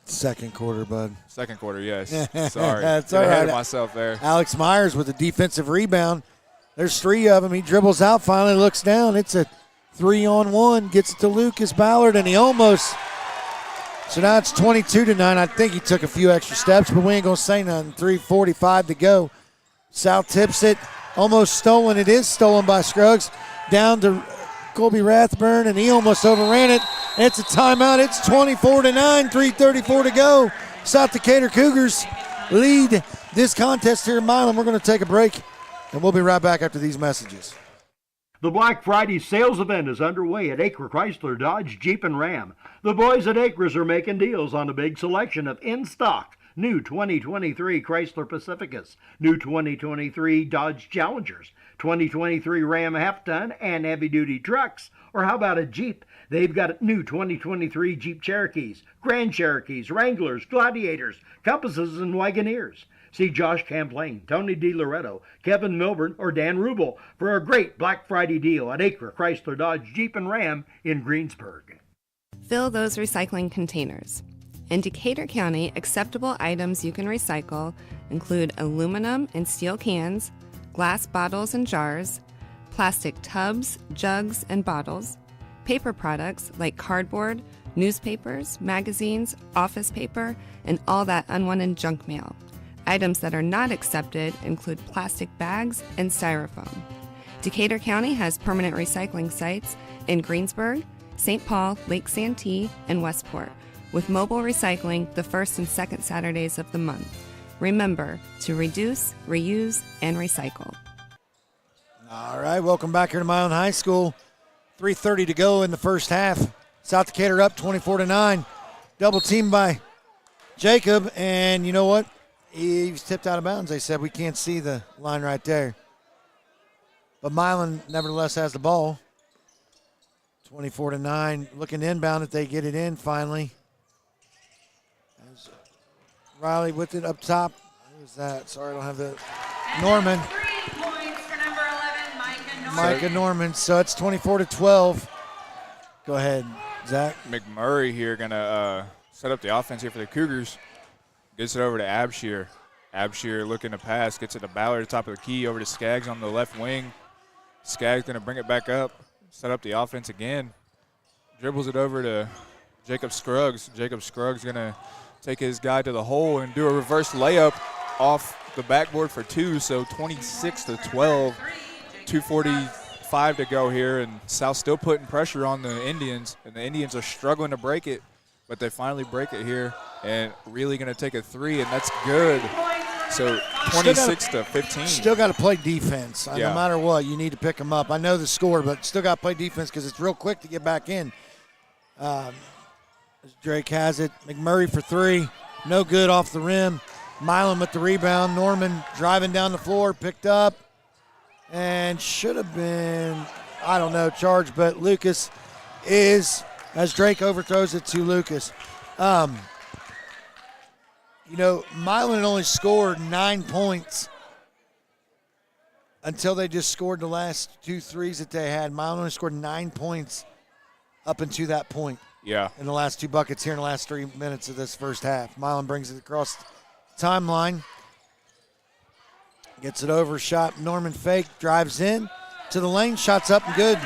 Second quarter, bud. Second quarter, yes. Sorry. That's Got all ahead right. of myself there. Alex Myers with a defensive rebound. There's three of them. He dribbles out, finally looks down. It's a 3-on-1. Gets it to Lucas Ballard, and he almost. So now it's 22-9. I think he took a few extra steps, but we ain't going to say nothing. 3:45 to go. South tips it. Almost stolen. It is stolen by Scruggs. Down to Colby Rathburn, and he almost overran it. It's a timeout. It's 24-9. 3:34 to go. South Decatur Cougars lead this contest here in Milan. We're going to take a break, and we'll be right back after these messages. The Black Friday sales event is underway at Acre Chrysler Dodge Jeep and Ram. The boys at Acres are making deals on a big selection of in-stock new 2023 Chrysler Pacificas, new 2023 Dodge Challengers, 2023 Ram half-ton and heavy-duty trucks. Or how about a Jeep? They've got new 2023 Jeep Cherokees, Grand Cherokees, Wranglers, Gladiators, Compasses, and Wagoneers. See Josh Camplain, Tony DiLoretto, Kevin Milburn, or Dan Rubel for a great Black Friday deal at Acre Chrysler Dodge Jeep and Ram in Greensburg. Fill those recycling containers. In Decatur County, acceptable items you can recycle include aluminum and steel cans, glass bottles and jars, plastic tubs, jugs, and bottles, paper products like cardboard, newspapers, magazines, office paper, and all that unwanted junk mail. Items that are not accepted include plastic bags and styrofoam. Decatur County has permanent recycling sites in Greensburg, St. Paul, Lake Santee, and Westport, with mobile recycling the first and second Saturdays of the month. Remember to reduce, reuse, and recycle. All right, welcome back here to Milan High School. 3:30 to go in the first half. South Decatur up 24-9. Double teamed by Jacob, and you know what? He was tipped out of bounds. They said we can't see the line right there. But Milan nevertheless has the ball. 24-9. Looking inbound if they get it in finally. As Riley with it up top. Who's that? Sorry, I don't have the. Norman. 3 points for number 11, Micah Norman. Micah Norman. So it's 24-12. Go ahead, Zach. McMurray here going to set up the offense here for the Cougars. Gets it over to Abshir. Abshir looking to pass. Gets it to Ballard at the top of the key. Over to Skaggs on the left wing. Skaggs going to bring it back up. Set up the offense again. Dribbles it over to Jacob Scruggs. Jacob Scruggs going to take his guy to the hole and do a reverse layup off the backboard for two. So 26-12. 2:45 to go here. And South still putting pressure on the Indians. And the Indians are struggling to break it. But they finally break it here. And really going to take a three, and that's good. So 26-15. Still got to play defense. Yeah. No matter what, you need to pick them up. I know the score, but still got to play defense because it's real quick to get back in. Drake has it. McMurray for three. No good off the rim. Milan with the rebound. Norman driving down the floor, picked up. And should have been, I don't know, charged, but Lucas is, as Drake overthrows it to Lucas. You know, Milan only scored 9 points until they just scored the last 2 threes that they had. Milan only scored 9 points up until that point. Yeah. In the last 2 buckets here in the last 3 minutes of this first half. Milan brings it across the timeline. Gets it over, shot. Norman fake, drives in to the lane, shots up and good.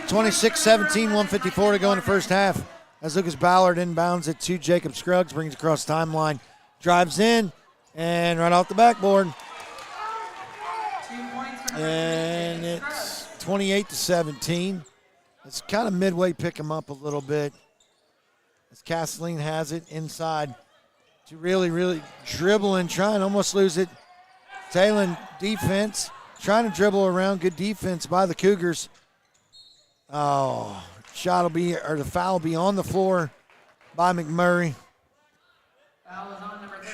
26-17, 154 to go in the first half. As Lucas Ballard inbounds it to Jacob Scruggs, brings it across the timeline. Drives in, and right off the backboard. And it's 28-17. It's kind of midway, pick him up a little bit. As Kathleen has it inside to really dribble and try and almost lose it. Talon defense, trying to dribble around. Good defense by the Cougars. Oh, the foul will be on the floor by McMurray. Foul is on number 13.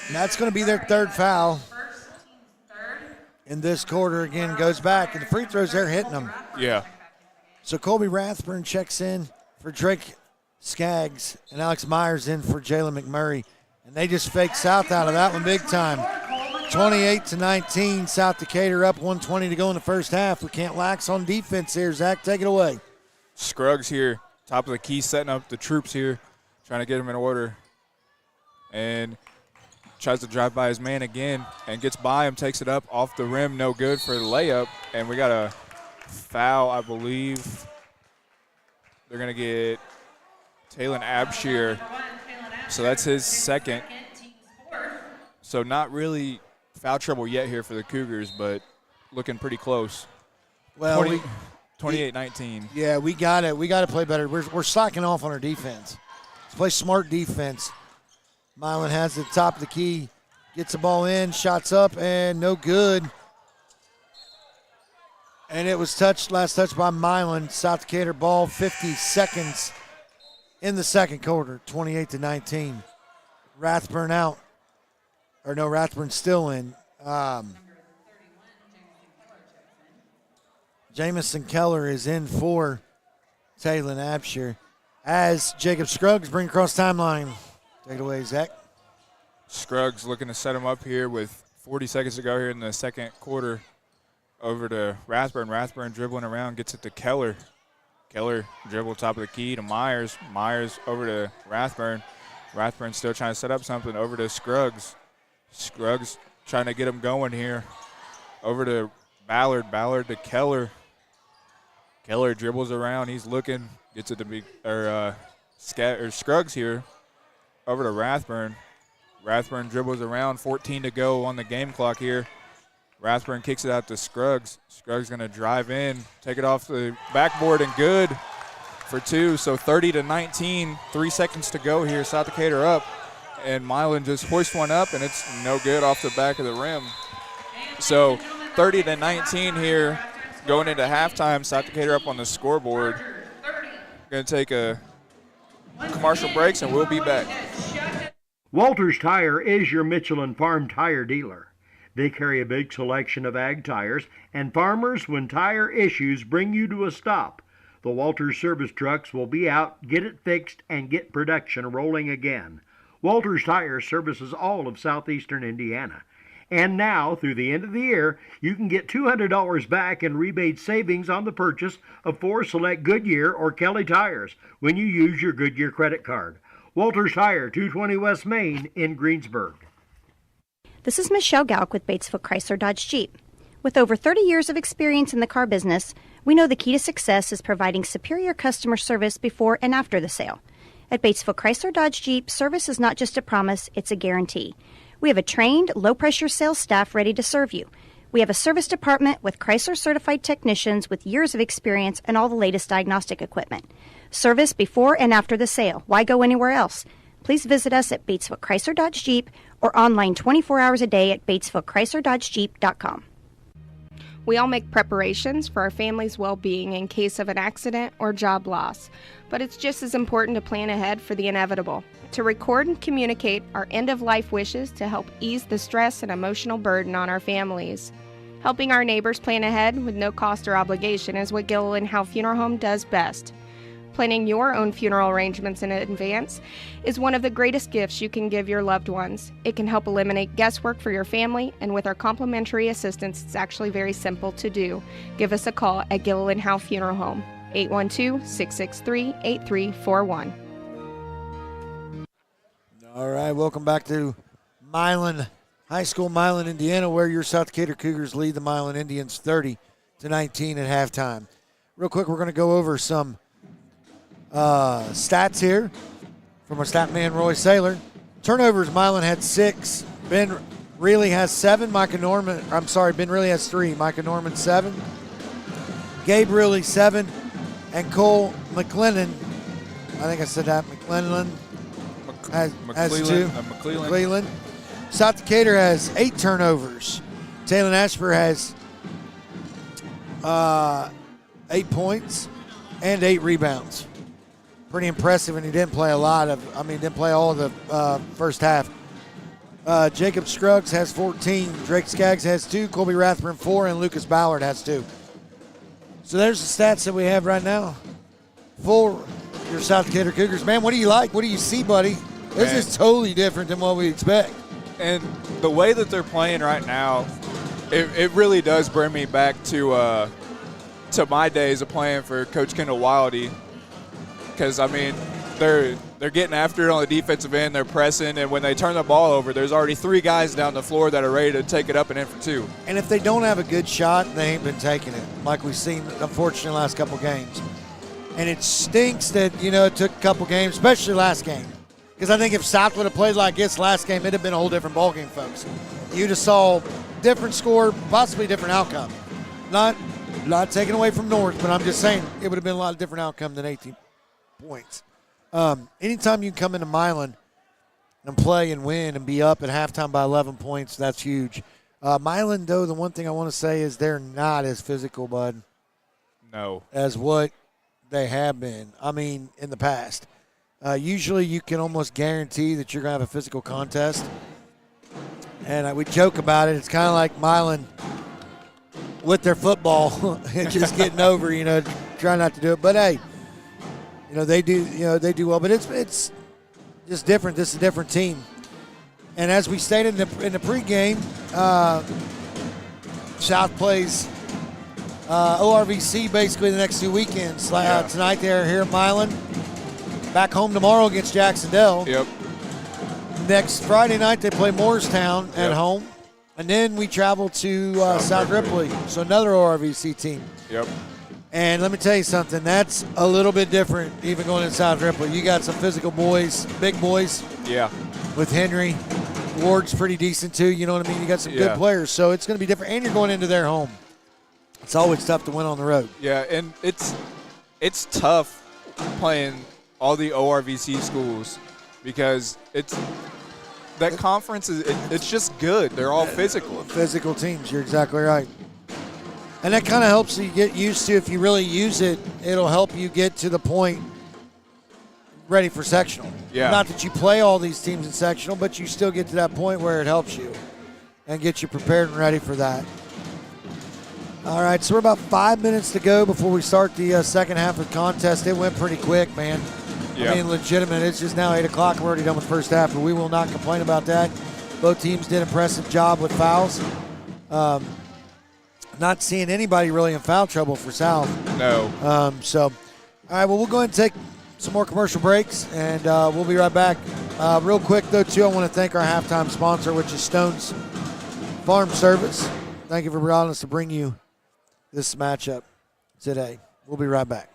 And that's going to be their third foul. First, team's third. In this quarter again goes back, and the free throws, they're hitting them. Yeah. So Colby Rathburn checks in for Drake Skaggs, and Alex Myers in for Jalen McMurray. And they just faked South out of that one big time. 28-19, South Decatur up 1:20 to go in the first half. We can't lax on defense here. Zach, take it away. Scruggs here, top of the key, setting up the troops here, trying to get them in order. And tries to drive by his man again and gets by him, takes it up off the rim, no good for the layup. And we got a foul, I believe. They're going to get Talon Abshire. So that's his second. So not really foul trouble yet here for the Cougars, but looking pretty close. Well, 28-19. Yeah, we got to play better. We're slacking off on our defense. Let's play smart defense. Milan has the top of the key, gets the ball in, shots up, and no good. And it was last touch by Milan. South Decatur ball, 50 seconds in the second quarter, 28-19. Rathburn out. Or no, Rathburn's still in. Jamison Keller is in for Talon Abshire as Jacob Scruggs bring across timeline. Take it away, Zach. Scruggs looking to set him up here with 40 seconds to go here in the second quarter. Over to Rathburn. Rathburn dribbling around, gets it to Keller. Keller dribble top of the key to Myers. Myers over to Rathburn. Rathburn still trying to set up something over to Scruggs. Scruggs trying to get him going here. Over to Ballard. Ballard to Keller. Keller dribbles around. He's looking. Gets it to Scruggs here. Over to Rathburn. Rathburn dribbles around. 14 to go on the game clock here. Rathburn kicks it out to Scruggs. Scruggs going to drive in, take it off the backboard, and good for two. So 30-19, 3 seconds to go here. South Decatur up. And Milan just hoists one up, and it's no good off the back of the rim. So 30-19 here, going into halftime. South Decatur up on the scoreboard. Going to take a commercial breaks, and we'll be back. Walters Tire is your Michelin Farm tire dealer. They carry a big selection of ag tires, and farmers, when tire issues bring you to a stop, the Walters service trucks will be out, get it fixed, and get production rolling again. Walters Tire services all of southeastern Indiana. And now, through the end of the year, you can get $200 back in rebate savings on the purchase of 4 select Goodyear or Kelly tires when you use your Goodyear credit card. Walters Tire, 220 West Main in Greensburg. This is Michelle Gauk with Batesville Chrysler Dodge Jeep. With over 30 years of experience in the car business, we know the key to success is providing superior customer service before and after the sale. At Batesville Chrysler Dodge Jeep, service is not just a promise, it's a guarantee. We have a trained, low-pressure sales staff ready to serve you. We have a service department with Chrysler-certified technicians with years of experience and all the latest diagnostic equipment. Service before and after the sale. Why go anywhere else? Please visit us at Batesville Chrysler Dodge Jeep or online 24 hours a day at BatesvilleChryslerDodgeJeep.com. We all make preparations for our family's well-being in case of an accident or job loss, but it's just as important to plan ahead for the inevitable, to record and communicate our end-of-life wishes to help ease the stress and emotional burden on our families. Helping our neighbors plan ahead with no cost or obligation is what Gilliland Howe Funeral Home does best. Planning your own funeral arrangements in advance is one of the greatest gifts you can give your loved ones. It can help eliminate guesswork for your family, and with our complimentary assistance, it's actually very simple to do. Give us a call at Gilliland Howe Funeral Home, 812-663-8341. All right, welcome back to Milan High School, Milan, Indiana, where your South Decatur Cougars lead the Milan Indians 30-19 at halftime. Real quick, we're going to go over some stats here from our stat man, Roy Saylor. Turnovers, Milan had 6. Ben Reilly has 7. Ben Reilly has 3. Micah Norman 7. Gabe Reilly 7. And Cole McLennan, I think I said that, McLennan has 2. McClellan. South Decatur has 8 turnovers. Taylor Ashford has 8 points and 8 rebounds. Pretty impressive, and he didn't play didn't play all of the first half. Jacob Scruggs has 14. Drake Skaggs has 2. Colby Rathburn 4, and Lucas Ballard has 2. So there's the stats that we have right now for your South Decatur Cougars. Man, what do you like? What do you see, buddy? This is totally different than what we expect. And the way that they're playing right now, it really does bring me back to my days of playing for Coach Kendall Wildy. Because, I mean, they're getting after it on the defensive end. They're pressing, and when they turn the ball over, there's already 3 guys down the floor that are ready to take it up and in for 2. And if they don't have a good shot, they ain't been taking it, like we've seen, unfortunately, the last couple games. And it stinks that, it took a couple games, especially last game. Because I think if South would have played like this last game, it'd have been a whole different ballgame, folks. You'd have saw different score, possibly different outcome. Not taking away from North, but I'm just saying it would have been a lot of different outcome than 18 points. Anytime you can come into Milan and play and win and be up at halftime by 11 points, that's huge. Milan, though, the one thing I want to say is they're not as physical, bud. No. As what they have been. I mean, in the past. Usually you can almost guarantee that you're going to have a physical contest. And we joke about it. It's kind of like Milan with their football just getting over, trying not to do it. But, hey, they do well. But it's just different. This is a different team. And as we stated in the pregame, South plays ORVC basically the next 2 weekends. Tonight they're here at Milan. Back home tomorrow against Jacksonville. Yep. Next Friday night they play Moorestown at home. And then we travel to South Ripley. So another ORVC team. Yep. And let me tell you something. That's a little bit different even going to South Ripley. You got some physical boys, big boys. Yeah. With Henry. Ward's pretty decent too. You know what I mean? You got some good players. So it's going to be different. And you're going into their home. It's always tough to win on the road. Yeah, and it's tough playing all the ORVC schools because that conference it's just good. They're all physical. Physical teams. You're exactly right. And that kind of helps you get used to, if you really use it, it'll help you get to the point ready for sectional. Yeah. Not that you play all these teams in sectional, but you still get to that point where it helps you and get you prepared and ready for that. All right, so we're about 5 minutes to go before we start the second half of the contest. It went pretty quick, man. Yeah. I mean, legitimate. It's just now 8 o'clock. We're already done with the first half, but we will not complain about that. Both teams did an impressive job with fouls. Not seeing anybody really in foul trouble for South. No. All right, well, we'll go ahead and take some more commercial breaks, and we'll be right back. Real quick, though, too, I want to thank our halftime sponsor, which is Stone's Farm Service. Thank you for allowing us to bring you this matchup today. We'll be right back.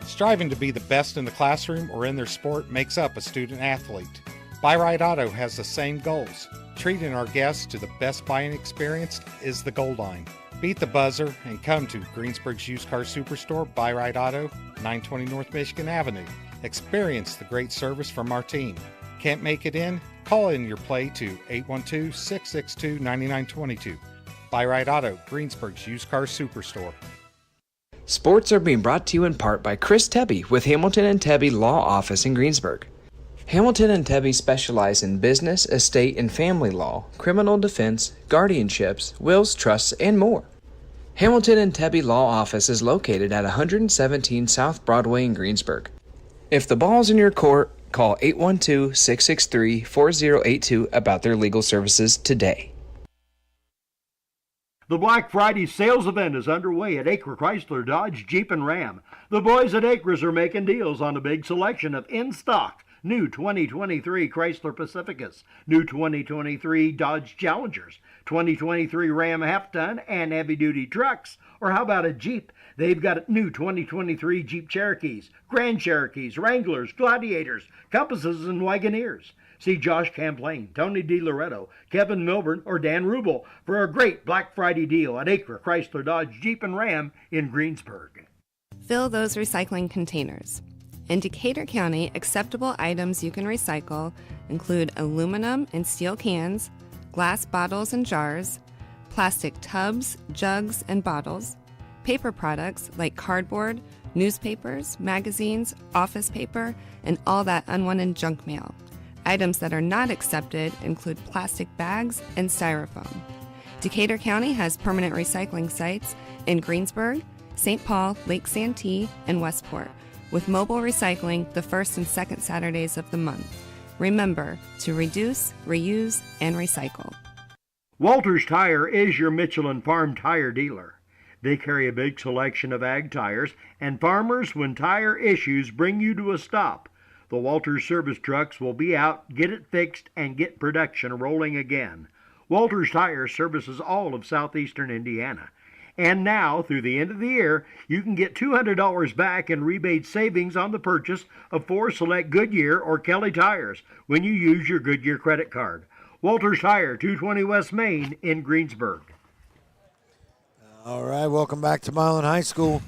Striving to be the best in the classroom or in their sport makes up a student athlete. Buy-Right Auto has the same goals. Treating our guests to the best buying experience is the goal line. Beat the buzzer and come to Greensburg's Used Car Superstore, Buy-Right Auto, 920 North Michigan Avenue. Experience the great service from our team. Can't make it in? Call in your play to 812-662-9922. Buy-Right Auto, Greensburg's Used Car Superstore. Sports are being brought to you in part by Chris Tebby with Hamilton and Tebby Law Office in Greensburg. Hamilton and Tebby specialize in business, estate, and family law, criminal defense, guardianships, wills, trusts, and more. Hamilton and Tebby Law Office is located at 117 South Broadway in Greensburg. If the ball's in your court, call 812-663-4082 about their legal services today. The Black Friday sales event is underway at Acre Chrysler Dodge Jeep and Ram. The boys at Acres are making deals on a big selection of in-stock new 2023 Chrysler Pacificas, new 2023 Dodge Challengers, 2023 Ram half-ton and heavy-duty trucks. Or how about a Jeep? They've got new 2023 Jeep Cherokees, Grand Cherokees, Wranglers, Gladiators, Compasses, and Wagoneers. See Josh Camplain, Tony DiLoretto, Kevin Milburn, or Dan Rubel for a great Black Friday deal at Acre Chrysler Dodge Jeep and Ram in Greensburg. Fill those recycling containers. In Decatur County, acceptable items you can recycle include aluminum and steel cans, glass bottles and jars, plastic tubs, jugs, and bottles, paper products like cardboard, newspapers, magazines, office paper, and all that unwanted junk mail. Items that are not accepted include plastic bags and styrofoam. Decatur County has permanent recycling sites in Greensburg, St. Paul, Lake Santee, and Westport, with mobile recycling the first and second Saturdays of the month. Remember to reduce, reuse, and recycle. Walters Tire is your Michelin Farm tire dealer. They carry a big selection of ag tires, and farmers, when tire issues bring you to a stop, the Walters service trucks will be out, get it fixed, and get production rolling again. Walters Tire services all of southeastern Indiana. And now, through the end of the year, you can get $200 back in rebate savings on the purchase of 4 select Goodyear or Kelly tires when you use your Goodyear credit card. Walters Tire, 220 West Main in Greensburg. All right, welcome back to Milan High School,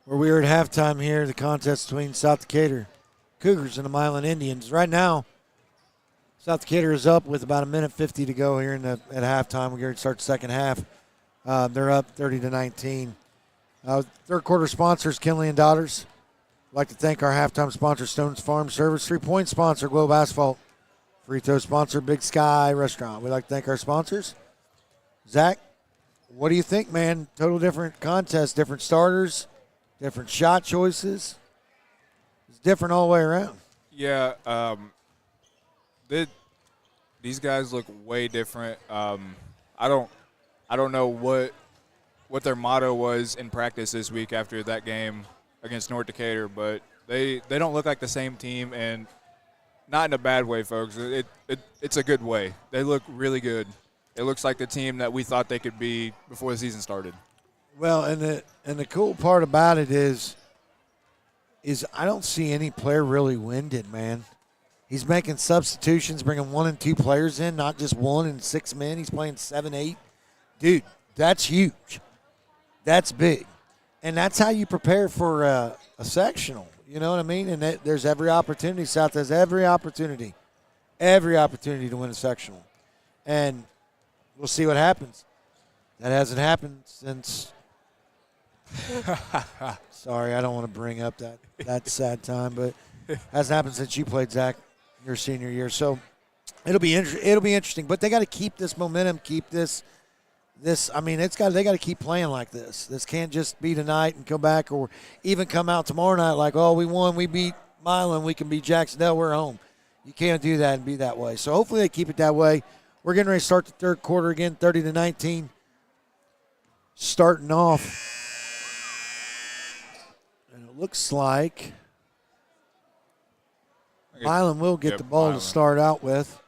where we are at halftime here, the contest between South Decatur Cougars and the Milan Indians. Right now, South Decatur is up with about 1:50 to go here at halftime. We're going to start the second half. They're up 30-19. Third quarter sponsors, Kinley and Daughters. I'd like to thank our halftime sponsor, Stones Farm Service. 3-point sponsor, Globe Asphalt. Free throw sponsor, Big Sky Restaurant. We'd like to thank our sponsors. Zach, what do you think, man? Total different contest, different starters, different shot choices. It's different all the way around. Yeah, these guys look way different. I don't know what their motto was in practice this week after that game against North Decatur, but they don't look like the same team, and not in a bad way, folks. It's a good way. They look really good. It looks like the team that we thought they could be before the season started. Well, and the cool part about it is I don't see any player really winded, man. He's making substitutions, bringing 1 and 2 players in, not just 1 and 6 men. He's playing 7, 8. Dude, that's huge. That's big. And that's how you prepare for a sectional. You know what I mean? And there's every opportunity. South has every opportunity to win a sectional. And we'll see what happens. That hasn't happened since – sorry, I don't want to bring up that sad time, but hasn't happened since you played, Zach, your senior year. So it'll be interesting. But they got to keep this momentum, keep this – I mean, they got to keep playing like this. This can't just be tonight and come back, or even come out tomorrow night like, oh, we won, we beat Milan, we can beat Jacksonville, we're home. You can't do that and be that way. So hopefully they keep it that way. We're getting ready to start the third quarter again, 30-19. Starting off, and it looks like Milan will get the ball to start out with.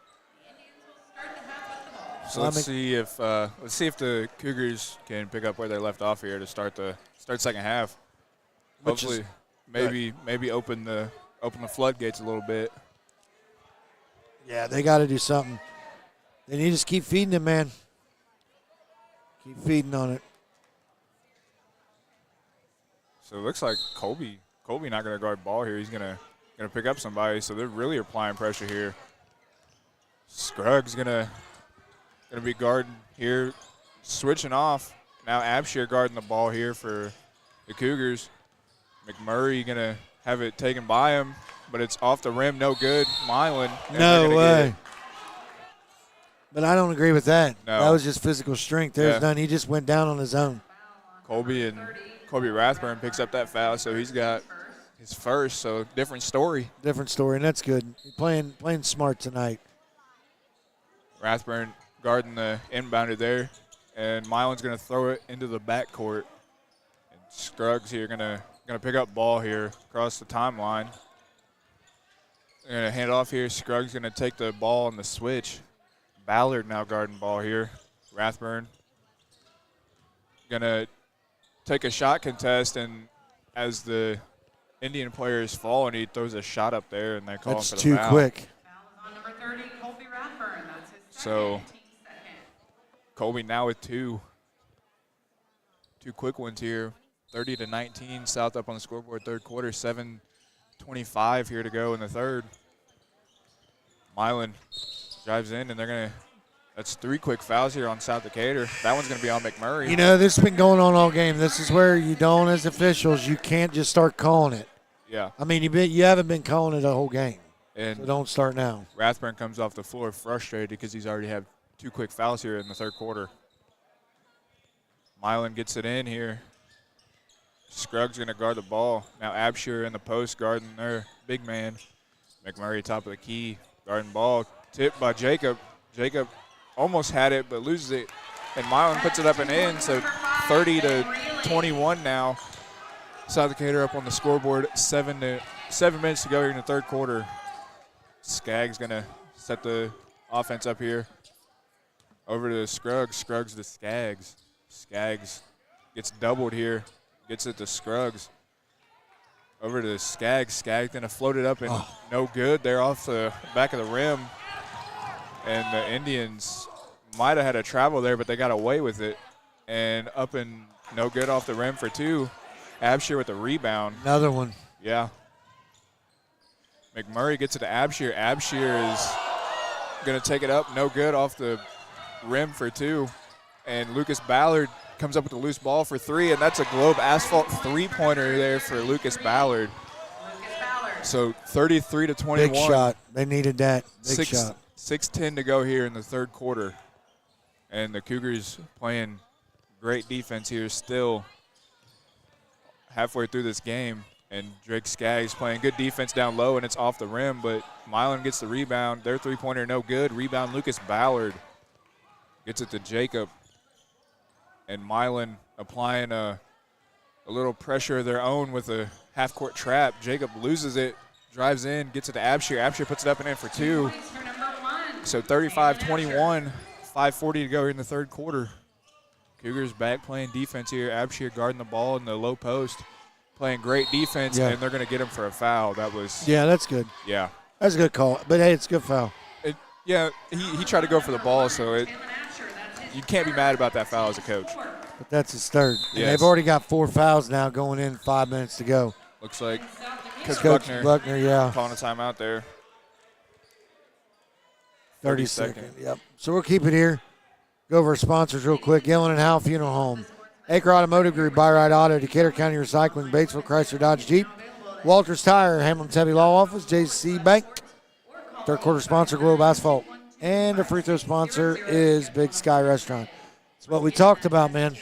So let's see if the Cougars can pick up where they left off here to start second half. Hopefully, maybe open the floodgates a little bit. Yeah, they got to do something. They need to just keep feeding it, man. Keep feeding on it. So it looks like Colby not going to guard ball here. He's gonna pick up somebody. So they're really applying pressure here. Scruggs gonna be guarding here, switching off. Now Abshire guarding the ball here for the Cougars. McMurray going to have it taken by him, but it's off the rim, no good. Milan. No way. But I don't agree with that. No. That was just physical strength. There's none. He just went down on his own. Colby Rathburn picks up that foul, so he's got his first, so different story. Different story, and that's good. Playing smart tonight. Rathburn guarding the inbounder there, and Milan's going to throw it into the backcourt. And Scruggs here going to pick up ball here across the timeline. They're going to hand it off here. Scruggs going to take the ball on the switch. Ballard now guarding ball here. Rathburn going to take a shot contest, and as the Indian player is falling, he throws a shot up there, and they're calling for the foul. That's too quick. On number 30, Colby Rathburn. That's his So second, team second. Colby now with two quick ones here. 30-19, South up on the scoreboard, third quarter, 7:25 here to go in the third. Milan drives in, and they're going to – that's 3 quick fouls here on South Decatur. That one's going to be on McMurray. You know, this has been going on all game. This is where you don't, as officials, you can't just start calling it. Yeah. I mean, you haven't been calling it the whole game. And So don't start now. Rathburn comes off the floor frustrated because he's already had 2 quick fouls here in the third quarter. Milan gets it in here. Scruggs going to guard the ball. Now Absher in the post guarding their big man. McMurray top of the key guarding ball. Tipped by Jacob. Jacob almost had it but loses it. And Milan puts it up and in. So 30-21 now. South Decatur up on the scoreboard. 7 minutes to go here in the third quarter. Skaggs going to set the offense up here. Over to Scruggs. Scruggs to Skaggs. Skaggs gets doubled here. Gets it to Scruggs. Over to Skaggs. Skaggs going to float it up and no good. They're off the back of the rim. And the Indians might have had a travel there, but they got away with it. And up and no good off the rim for 2. Absher with the rebound. Another one. Yeah. McMurray gets it to Absher. Absher is going to take it up. No good off the rim for 2. And Lucas Ballard comes up with a loose ball for 3, and that's a Globe Asphalt three-pointer there for Lucas Ballard. So 33-21. Big shot. They needed that. Big shot. 6:10 to go here in the third quarter. And the Cougars playing great defense here still halfway through this game. And Drake Skaggs playing good defense down low, and it's off the rim, but Milan gets the rebound. Their three-pointer no good. Rebound Lucas Ballard gets it to Jacob. And Milan applying a little pressure of their own with a half-court trap. Jacob loses it, drives in, gets it to Absher. Absher puts it up and in for 2. So 35-21, 5:40 to go here in the third quarter. Cougars back playing defense here. Absher guarding the ball in the low post, playing great defense, and they're going to get him for a foul. That was – Yeah, that's good. Yeah. That's a good call. But, hey, it's a good foul. He tried to go for the ball, so you can't be mad about that foul as a coach. But that's his third. And Yes. they've already got 4 fouls now going in 5 minutes to go. Looks like Coach Buckner calling a timeout there. 32nd. Yep. So we'll keep it here. Go over our sponsors real quick. Gillen and Howe Funeral Home. Acre Automotive Group, Buy-Ride Auto, Decatur County Recycling, Batesville Chrysler Dodge Jeep, Walters Tire, Hamilton Heavy Law Office, JC Bank. Third quarter sponsor, Globe Asphalt. And the free throw sponsor is Big Sky Restaurant. It's what we talked about, man.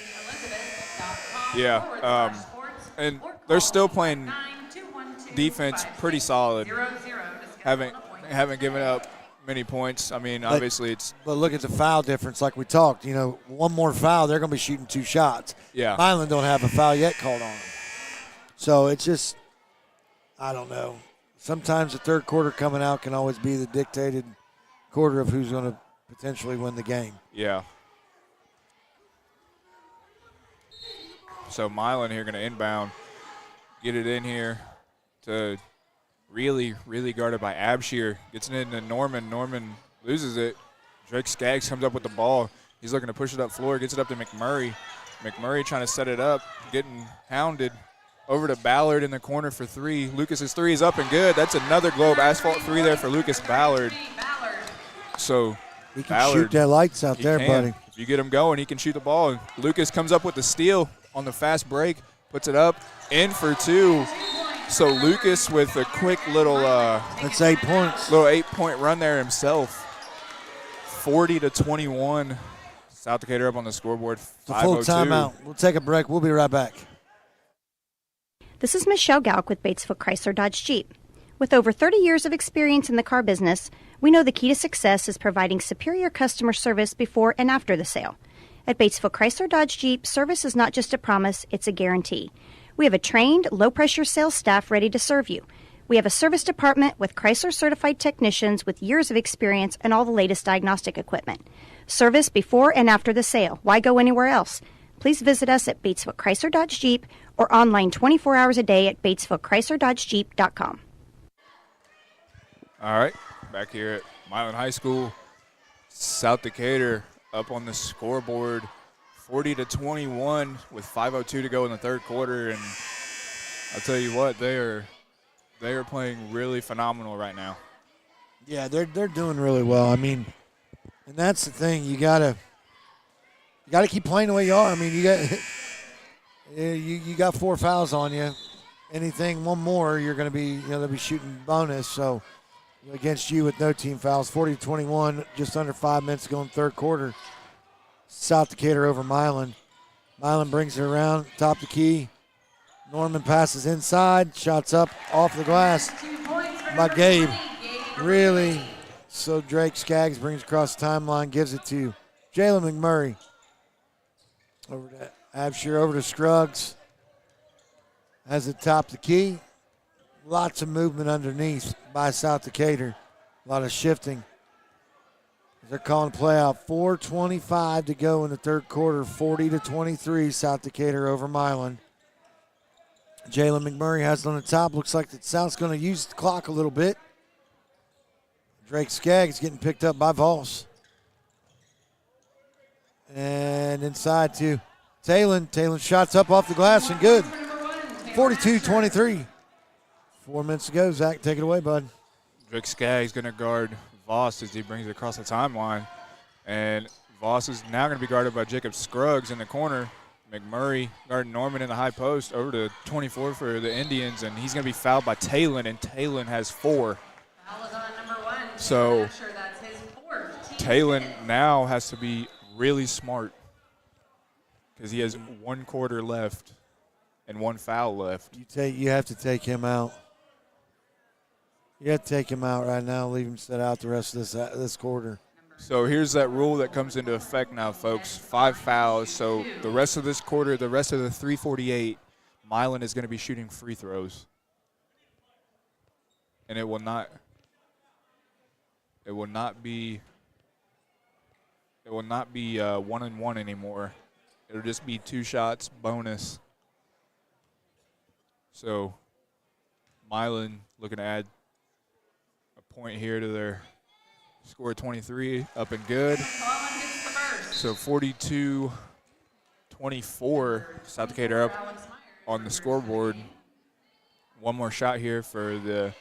Yeah. And they're still playing defense pretty solid. Haven't given up many points. I mean, obviously it's – But look at the foul difference like we talked. You know, one more foul, they're going to be shooting 2 shots. Yeah. Milan don't have a foul yet called on them. So it's just, I don't know. Sometimes the third quarter coming out can always be the dictated quarter of who's going to potentially win the game. Yeah. So Milan here going to inbound, get it in here to really guarded by Absher. Gets it into Norman. Norman loses it. Drake Skaggs comes up with the ball. He's looking to push it up floor, gets it up to McMurray. McMurray trying to set it up, getting hounded. Over to Ballard in the corner for 3. Lucas's 3 is up and good. That's another Globe Asphalt 3 there for Lucas Ballard. So he can shoot that lights out there, buddy. If you get him going, he can shoot the ball. And Lucas comes up with the steal on the fast break, puts it up, in for 2. So Lucas with a quick little that's 8 points. Little 8-point run there himself. 40-21. South Decatur up on the scoreboard. It's a full timeout. We'll take a break. We'll be right back. This is Michelle Galk with Batesville Chrysler Dodge Jeep. With over 30 years of experience in the car business, we know the key to success is providing superior customer service before and after the sale. At Batesville Chrysler Dodge Jeep, service is not just a promise, it's a guarantee. We have a trained, low-pressure sales staff ready to serve you. We have a service department with Chrysler certified technicians with years of experience and all the latest diagnostic equipment. Service before and after the sale. Why go anywhere else? Please visit us at Batesville Chrysler Dodge Jeep or online 24 hours a day at BatesvilleChryslerDodgeJeep.com. All right, back here at Milan High School, South Decatur up on the scoreboard, 40-21 with 5:02 to go in the third quarter, and I'll tell you what, they are playing really phenomenal right now. Yeah, they're doing really well. I mean, and that's the thing. You gotta keep playing the way you are. I mean, you got 4 fouls on you. Anything one more, you're going to be they'll be shooting bonus. So against you with no team fouls, 40-21, just under 5 minutes to go in the third quarter. South Decatur over Milan. Milan brings it around, top of the key. Norman passes inside, shots up off the glass by Gabe. Really. So Drake Skaggs brings across the timeline, gives it to Jalen McMurray. Over to Abshire, over to Scruggs. Has it top of the key. Lots of movement underneath by South Decatur. A lot of shifting. They're calling play out. 4:25 to go in the third quarter. 40-23, South Decatur over Milan. Jalen McMurray has it on the top. Looks like the South's going to use the clock a little bit. Drake Skaggs getting picked up by Voss. And inside to Talon. Talon shots up off the glass and good. 42-23. 4 minutes to go. Zach, take it away, bud. Drake Skaggs going to guard Voss as he brings it across the timeline. And Voss is now going to be guarded by Jacob Scruggs in the corner. McMurray guarding Norman in the high post, over to 24 for the Indians, and he's going to be fouled by Talon, and Talon has 4. Foul is on number 1. So Make sure that's his 4th. Talon now has to be really smart because he has 1 quarter left and 1 foul left. You have to take him out. You have to take him out right now. Leave him sit out the rest of this quarter. So here's that rule that comes into effect now, folks. 5 fouls. So the rest of this quarter, the rest of the 3:48, Milan is going to be shooting free throws, and it will not be 1-and-1 anymore. It'll just be 2 shots bonus. So Milan looking to add a point here to their score. 23 up and good. So 42-24, South Decatur up on the scoreboard. One more shot here for the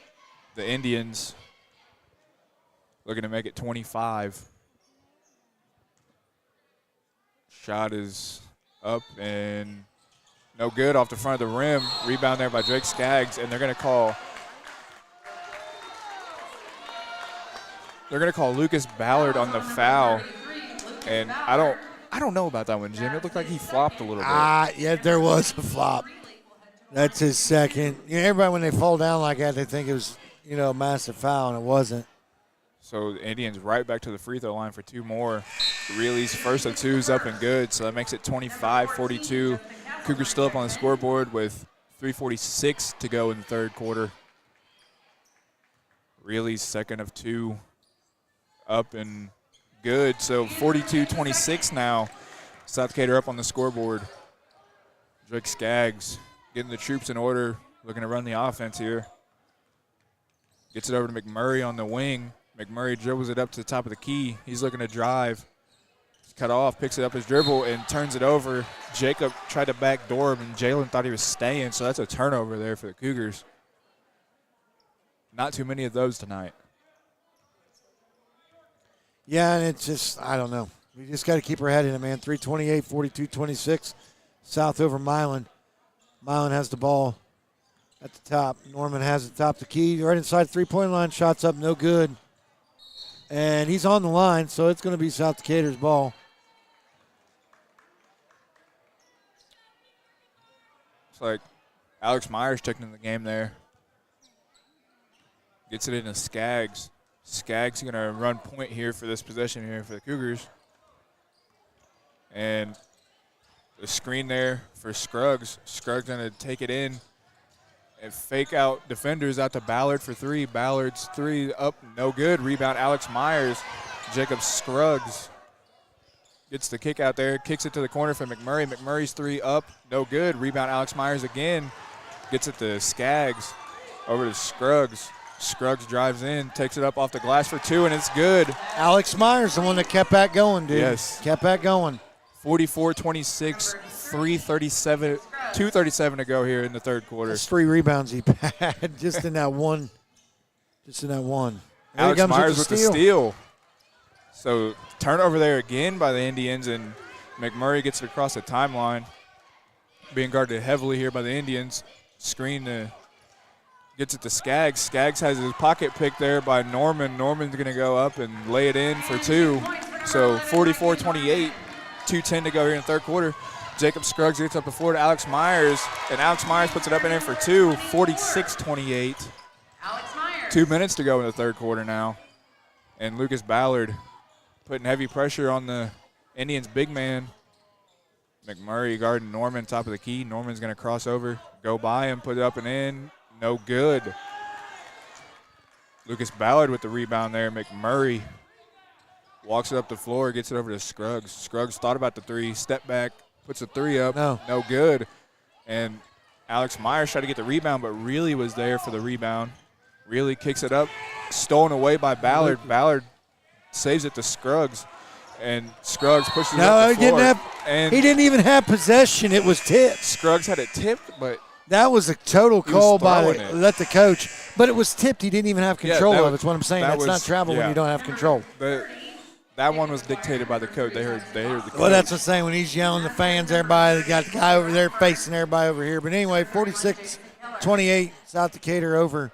Indians. Looking to make it 25. Shot is up and no good off the front of the rim. Rebound there by Drake Skaggs, and they're going to call Lucas Ballard on the foul. And I don't know about that one, Jim. It looked like he flopped a little bit. Yeah, there was a flop. That's his second. Everybody, when they fall down like that, they think it was, a massive foul, and it wasn't. So the Indians right back to the free throw line for 2 more. Release first of 2 is up and good, so that makes it 25-42. Cougars still up on the scoreboard with 3:46 to go in the third quarter. Release second of 2 up and good. So 42-26 now. South Decatur up on the scoreboard. Drake Skaggs getting the troops in order, looking to run the offense here. Gets it over to McMurray on the wing. McMurray dribbles it up to the top of the key. He's looking to drive. He's cut off, picks it up his dribble, and turns it over. Jacob tried to backdoor him, and Jalen thought he was staying, so that's a turnover there for the Cougars. Not too many of those tonight. Yeah, and it's just, I don't know. We just got to keep our head in it, man. 3:28, 42-26. South over Milan. Milan has the ball at the top. Norman has it top the key. Right inside the three-point line. Shots up, no good. And he's on the line, so it's going to be South Decatur's ball. It's like Alex Myers took in the game there. Gets it into Skaggs. Skaggs going to run point here for this possession here for the Cougars. And the screen there for Scruggs. Scruggs going to take it in. And fake out defenders out to Ballard for three. Ballard's three up, no good. Rebound, Alex Myers. Jacob Scruggs gets the kick out there, kicks it to the corner for McMurray. McMurray's three up, no good. Rebound, Alex Myers again. Gets it to Skaggs, over to Scruggs. Scruggs drives in, takes it up off the glass for two, and it's good. Alex Myers, the one that kept that going, dude. Yes. Kept that going. 44-26, 2:37 to go here in the third quarter. That's 3 rebounds he had just in that one. Alex Myers with the steal. So turnover there again by the Indians, and McMurray gets it across the timeline. Being guarded heavily here by the Indians. Screen gets it to Skaggs. Skaggs has his pocket pick there by Norman. Norman's going to go up and lay it in for two. So 44-28, 2:10 to go here in the third quarter. Jacob Scruggs gets up the floor to Alex Myers, and Alex Myers puts it up and in for two, 46-28. 2 minutes to go in the third quarter now. And Lucas Ballard putting heavy pressure on the Indians' big man. McMurray guarding Norman, top of the key. Norman's going to cross over, go by him, put it up and in. No good. Lucas Ballard with the rebound there. McMurray walks it up the floor, gets it over to Scruggs. Scruggs thought about the three, step back, puts the three up. No good. And Alex Myers tried to get the rebound, but really was there for the rebound. Really kicks it up, stolen away by Ballard. Ballard saves it to Scruggs, and Scruggs pushes it up the floor. He didn't even have possession. It was tipped. Scruggs had it tipped, but that was a total call by the coach. But it was tipped. He didn't even have control of it. That's what I'm saying. That's not travel when you don't have control. That one was dictated by the coach. They heard the coach. Well, that's what I'm saying. When he's yelling, the fans, everybody, they got the guy over there facing everybody over here. But anyway, 46-28, South Decatur over.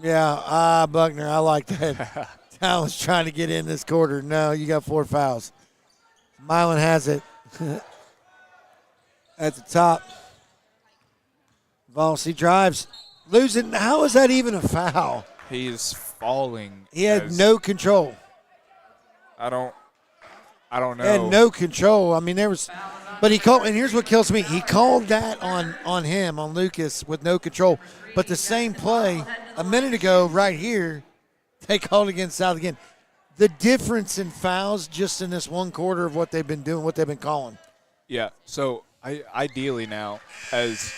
Yeah, Buckner, I like that. I was trying to get in this quarter. No, you got 4 fouls. Milan has it at the top. Voss, he drives. Losing. How is that even a foul? He's falling. He had no control. I don't know. He had no control. I mean, there was – but he called – and here's what kills me. He called that on him, on Lucas, with no control. But the same play a minute ago right here, they called against South again. The difference in fouls just in this one quarter of what they've been doing, what they've been calling. Yeah, so ideally now, as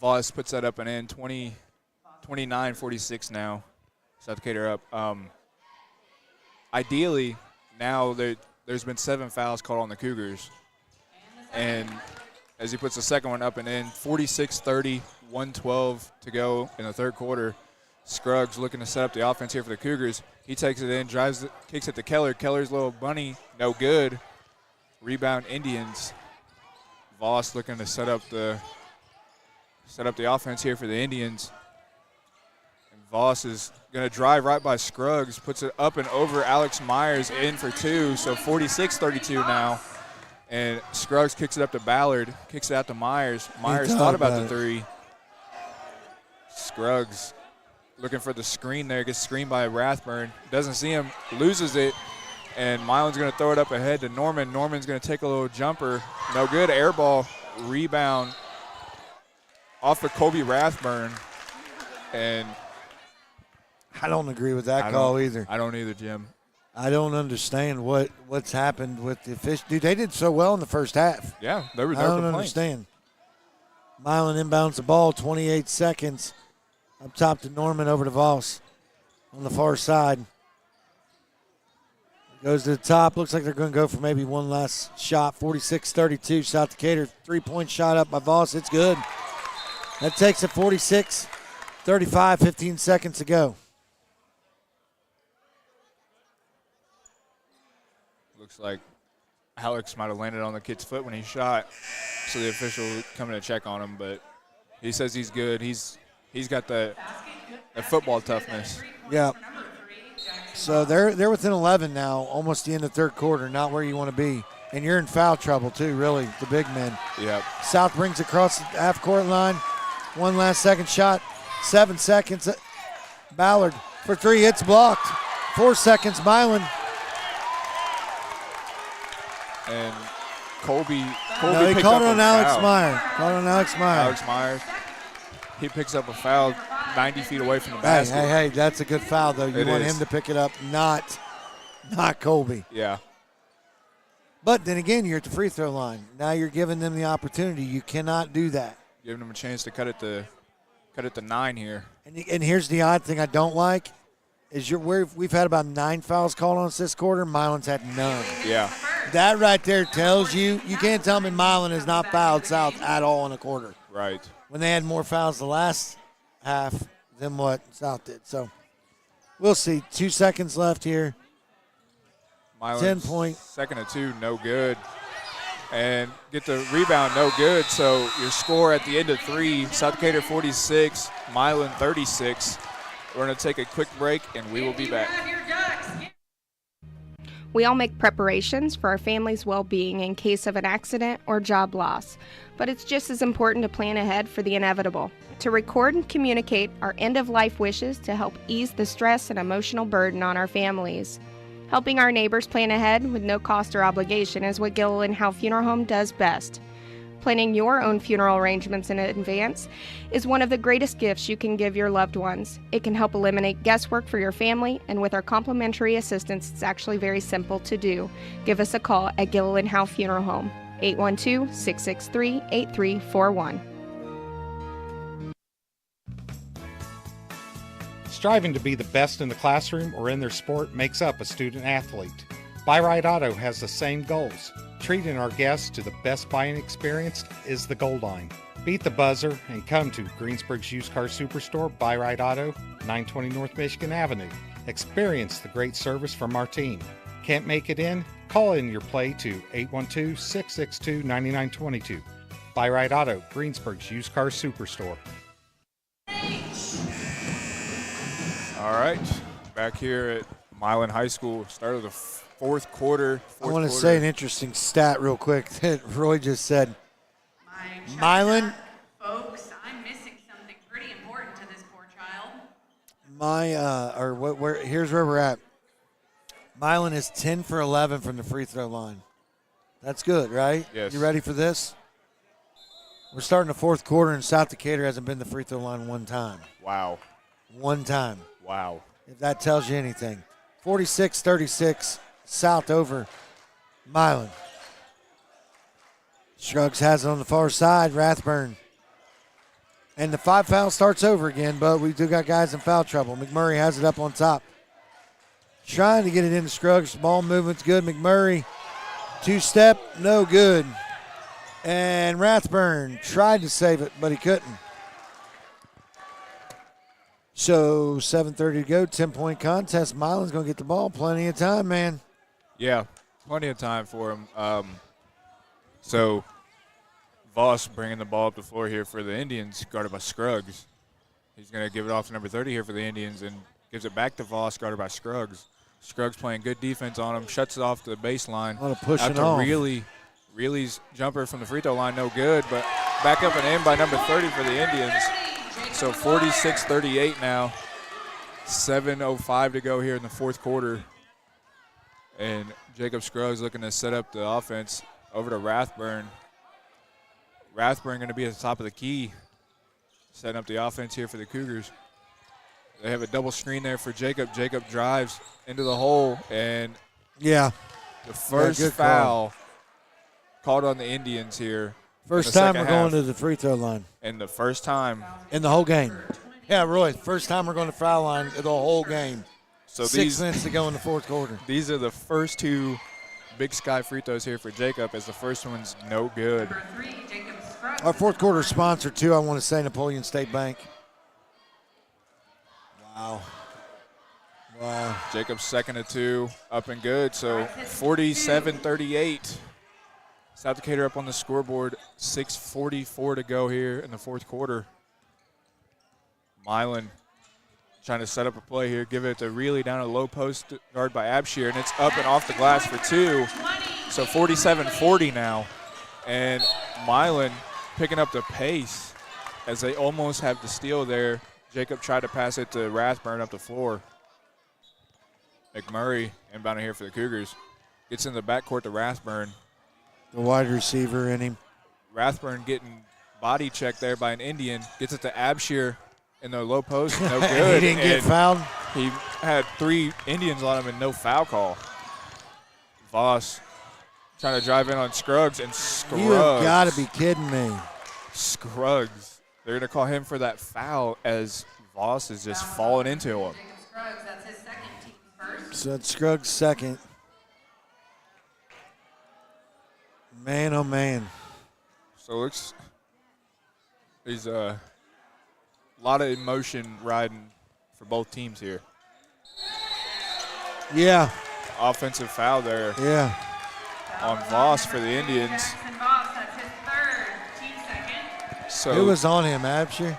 Voss puts that up and in, 29-46 now, South Decatur up. Ideally, now there's been 7 fouls called on the Cougars. And as he puts the second one up and in, 46-30, 1:12 to go in the third quarter. Scruggs looking to set up the offense here for the Cougars. He takes it in, drives it, kicks it to Keller. Keller's little bunny, no good. Rebound Indians. Voss looking to set up the offense here for the Indians. And Voss is going to drive right by Scruggs, puts it up and over Alex Myers in for two. So 46-32 now. And Scruggs kicks it up to Ballard, kicks it out to Myers. Myers thought about the three. Scruggs looking for the screen there, gets screened by Rathburn. Doesn't see him, loses it, and Milan's going to throw it up ahead to Norman. Norman's going to take a little jumper. No good, air ball, rebound off of Kobe Rathburn. And I don't agree with that call either. I don't either, Jim. I don't understand what's happened with the fish. Dude, they did so well in the first half. Yeah, they were I don't understand. Milan inbounds the ball, 28 seconds. Up top to Norman, over to Voss on the far side. Goes to the top. Looks like they're going to go for maybe one last shot. 46-32, South Decatur. 3-point shot up by Voss. It's good. That takes it 46-35, 15 seconds to go. Looks like Alex might have landed on the kid's foot when he shot, so the official coming to check on him. But he says he's good. He's got the football toughness. Yeah. So they're within 11 now, almost the end of the third quarter. Not where you want to be, and you're in foul trouble too. Really, the big men. Yep. South brings across the half-court line. One last second shot. 7 seconds. Ballard for three. It's blocked. 4 seconds. Milan. And Colby Colby No, he picked called up on a Alex foul. Meyer. Called on Alex Meyer. Alex Myers. He picks up a foul 90 feet away from the Hey, basket. hey, that's a good foul, though. You It want is. him to pick it up, not Colby. Yeah. But then again, you're at the free throw line. Now you're giving them the opportunity. You cannot do that. Giving him a chance to cut it to 9 here. And here's the odd thing I don't like is we've had about 9 fouls called on us this quarter. Milan's had none. Yeah. That right there tells you can't tell me Milan has not fouled South at all in a quarter. Right. When they had more fouls the last half than what South did. So we'll see. 2 seconds left here. Milan's 10 point. Second and 2, no good. And get the rebound, no good. So your score at the end of 3, South Decatur 46, Milan 36. We're going to take a quick break, and we will be back. We all make preparations for our family's well-being in case of an accident or job loss, but it's just as important to plan ahead for the inevitable, to record and communicate our end-of-life wishes to help ease the stress and emotional burden on our families. Helping our neighbors plan ahead with no cost or obligation is what Gilliland Howe Funeral Home does best. Planning your own funeral arrangements in advance is one of the greatest gifts you can give your loved ones. It can help eliminate guesswork for your family, and with our complimentary assistance, it's actually very simple to do. Give us a call at Gilliland Howe Funeral Home, 812-663-8341. Striving to be the best in the classroom or in their sport makes up a student athlete. Buy Right Auto has the same goals. Treating our guests to the best buying experience is the goal line. Beat the buzzer and come to Greensburg's Used Car Superstore, Buy Right Auto, 920 North Michigan Avenue. Experience the great service from our team. Can't make it in? Call in your play to 812-662-9922. Buy Right Auto, Greensburg's Used Car Superstore. All right, back here at Milan High School, start of the fourth quarter. I want to say an interesting stat real quick that Roy just said. Milan. Folks, I'm missing something pretty important to this poor child. Here's where we're at. Milan is 10 for 11 from the free throw line. That's good, right? Yes. You ready for this? We're starting the fourth quarter, and South Decatur hasn't been to the free throw line one time. Wow. One time. Wow. If that tells you anything. 46-36, South over Milan. Scruggs has it on the far side, Rathburn. And the 5 foul starts over again, but we do got guys in foul trouble. McMurray has it up on top. Trying to get it into Scruggs. Ball movement's good. McMurray, 2-step, no good. And Rathburn tried to save it, but he couldn't. So 7:30 to go, 10-point contest. Milan's going to get the ball. Plenty of time, man. Yeah, plenty of time for him. So Voss bringing the ball up the floor here for the Indians, guarded by Scruggs. He's going to give it off to number 30 here for the Indians and gives it back to Voss, guarded by Scruggs. Scruggs playing good defense on him, shuts it off to the baseline. A lot of pushing After off. Reilly's jumper from the free throw line, no good, but back up and in by number 30 for the Indians. So 46-38 now. 7:05 to go here in the fourth quarter. And Jacob Scruggs looking to set up the offense over to Rathburn. Rathburn going to be at the top of the key, setting up the offense here for the Cougars. They have a double screen there for Jacob. Jacob drives into the hole, and Yeah. the first good foul called on the Indians here. First in the time second we're going half. to the free throw line And the first time. in the whole game. Yeah, Roy, first time we're going to foul line the whole game. So 6 minutes to go in the fourth quarter. These are the first 2 Big Sky free throws here for Jacob, as the first one's no good. Number 3, Jacob Scruggs. Our fourth quarter sponsor, too, I want to say Napoleon State Bank. Wow. Wow. Jacob's second of 2, up and good. So 47-38. South Decatur up on the scoreboard. 6:44 to go here in the fourth quarter. Milan trying to set up a play here, give it to Reilly down a low post guard by Abshir, and it's up and off the glass for 2. So 47-40 now. And Milan picking up the pace as they almost have the steal there. Jacob tried to pass it to Rathburn up the floor. McMurray inbounding here for the Cougars. Gets in the backcourt to Rathburn. The wide receiver in him. Rathburn getting body checked there by an Indian. Gets it to Abshire in the low post. No good. He didn't get fouled. He had 3 Indians on him and no foul call. Voss trying to drive in on Scruggs, and Scruggs. You have got to be kidding me. Scruggs. They're going to call him for that foul as Voss is just falling into him. Jacob Scruggs, that's his second, team first. So that's Scruggs' second. Man, oh, man. So looks there's a lot of emotion riding for both teams here. Yeah. Offensive foul there Yeah. on Voss for the Indians. Jackson Voss, that's his third, team second. So Who was on him, Abshire?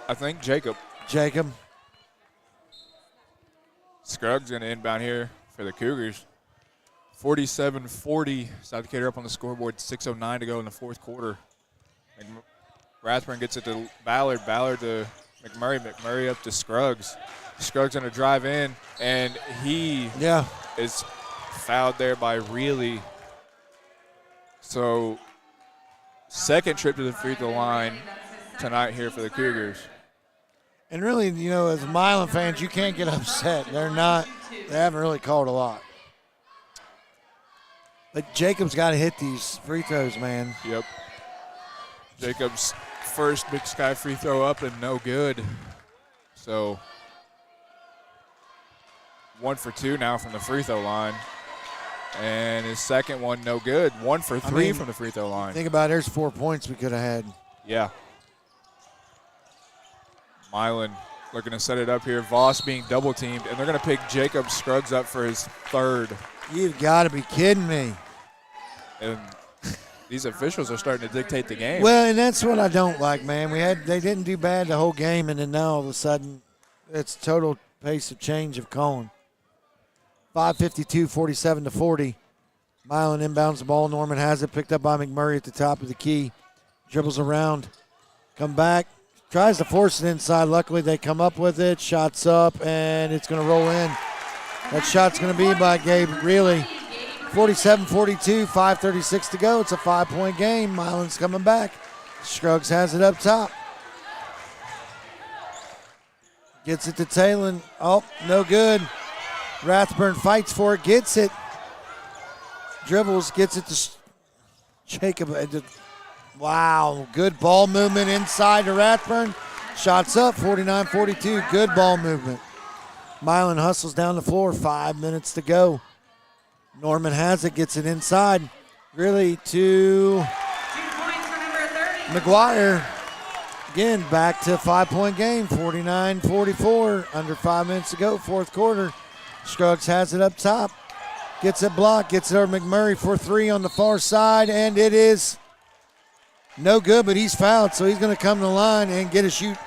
I think Jacob Scruggs going to inbound here for the Cougars. 47-40, South Decatur up on the scoreboard, 6:09 to go in the fourth quarter. Rathburn gets it to Ballard, Ballard to McMurray, McMurray up to Scruggs. Scruggs going to drive in, and he is fouled there by Reilly. So second trip to the free throw line tonight here for the Cougars. And really, you know, as Milan fans, you can't get upset. They haven't really called a lot. But Jacob's got to hit these free throws, man. Yep. Jacob's first Big Sky free throw up and no good. So 1 for 2 now from the free throw line. And his second one no good. 1 for 3 from the free throw line. Think about it, there's 4 points we could have had. Yeah. Milan looking to set it up here. Voss being double teamed, and they're going to pick Jacob Scruggs up for his third. You've got to be kidding me. And these officials are starting to dictate the game. Well, and that's what I don't like, man. They didn't do bad the whole game, and then now all of a sudden it's total pace of change of calling. 5:52, 47-40. Milan inbounds the ball. Norman has it, picked up by McMurray at the top of the key. Dribbles around, come back, tries to force it inside. Luckily, they come up with it. Shots up, and it's going to roll in. That shot's going to be by Gabe Reilly. 47-42, 5:36 to go. It's a 5-point game. Milan's coming back. Scruggs has it up top. Gets it to Talon. Oh, no good. Rathburn fights for it, gets it. Dribbles, gets it to Jacob. Wow, good ball movement inside to Rathburn. Shots up, 49-42. Good ball movement. Milan hustles down the floor, 5 minutes to go. Norman has it, gets it inside. Really to 2 points for number 30. McGuire. Again, back to a 5-point game, 49-44. Under 5 minutes to go, fourth quarter. Scruggs has it up top. Gets it blocked, gets it over McMurray for 3 on the far side, and it is no good, but he's fouled, so he's going to come to the line and get a shoot.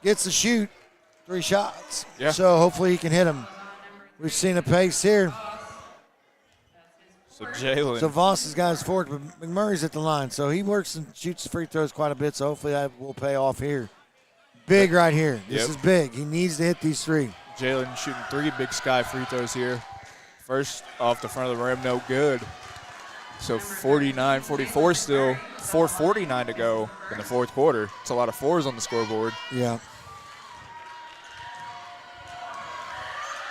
Gets the shoot, 3 shots. Yeah. So hopefully he can hit them. We've seen a pace here. So Jalen. So Voss has got his fourth, but McMurray's at the line. So he works and shoots free throws quite a bit, so hopefully that will pay off here. Big right here. This is big. He needs to hit these 3. Jalen shooting 3 Big Sky free throws here. First off the front of the rim, no good. So 49-44 still, 4:49 to go in the fourth quarter. It's a lot of 4s on the scoreboard. Yeah.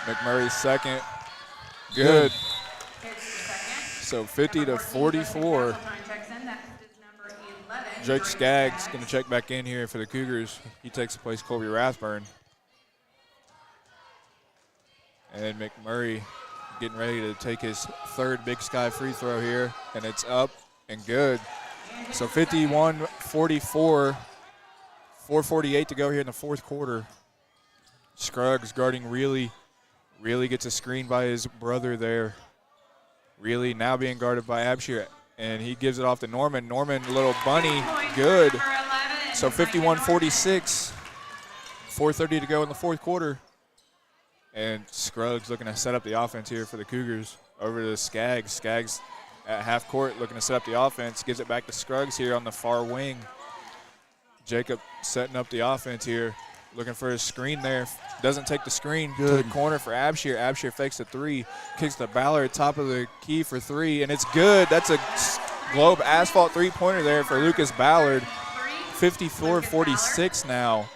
McMurray's second, good. So 50-44. Jake Skaggs going to check back in here for the Cougars. He takes the place of Colby Rathburn. And McMurray getting ready to take his third Big Sky free throw here, and it's up and good. So 51-44, 4:48 to go here in the fourth quarter. Scruggs guarding Reilly. Reilly gets a screen by his brother there. Reilly now being guarded by Abshire, and he gives it off to Norman. Norman, little bunny, good. So 51-46, 4:30 to go in the fourth quarter. And Scruggs looking to set up the offense here for the Cougars. Over to Skaggs. Skaggs at half court looking to set up the offense. Gives it back to Scruggs here on the far wing. Jacob setting up the offense here. looking for his screen there. Doesn't take the screen. Good. To the corner for Abshir. Abshir fakes a three. Kicks to Ballard, top of the key for three, and it's good. That's a Globe asphalt three-pointer there for Lucas Ballard. 54-46 now.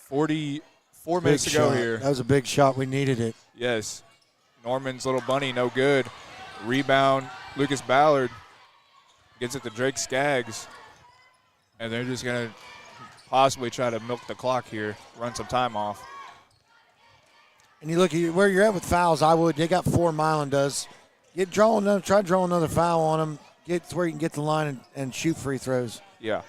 44 minutes to go here. That was a big shot. We needed it. Yes. Norman's little bunny, no good. Rebound, Lucas Ballard gets it to Drake Skaggs. And they're just going to possibly try to milk the clock here, run some time off. And you look at where you're at with fouls, they got 4, Milan does. Try to draw another foul on them. Get to where you can get the line and shoot free throws. Yeah.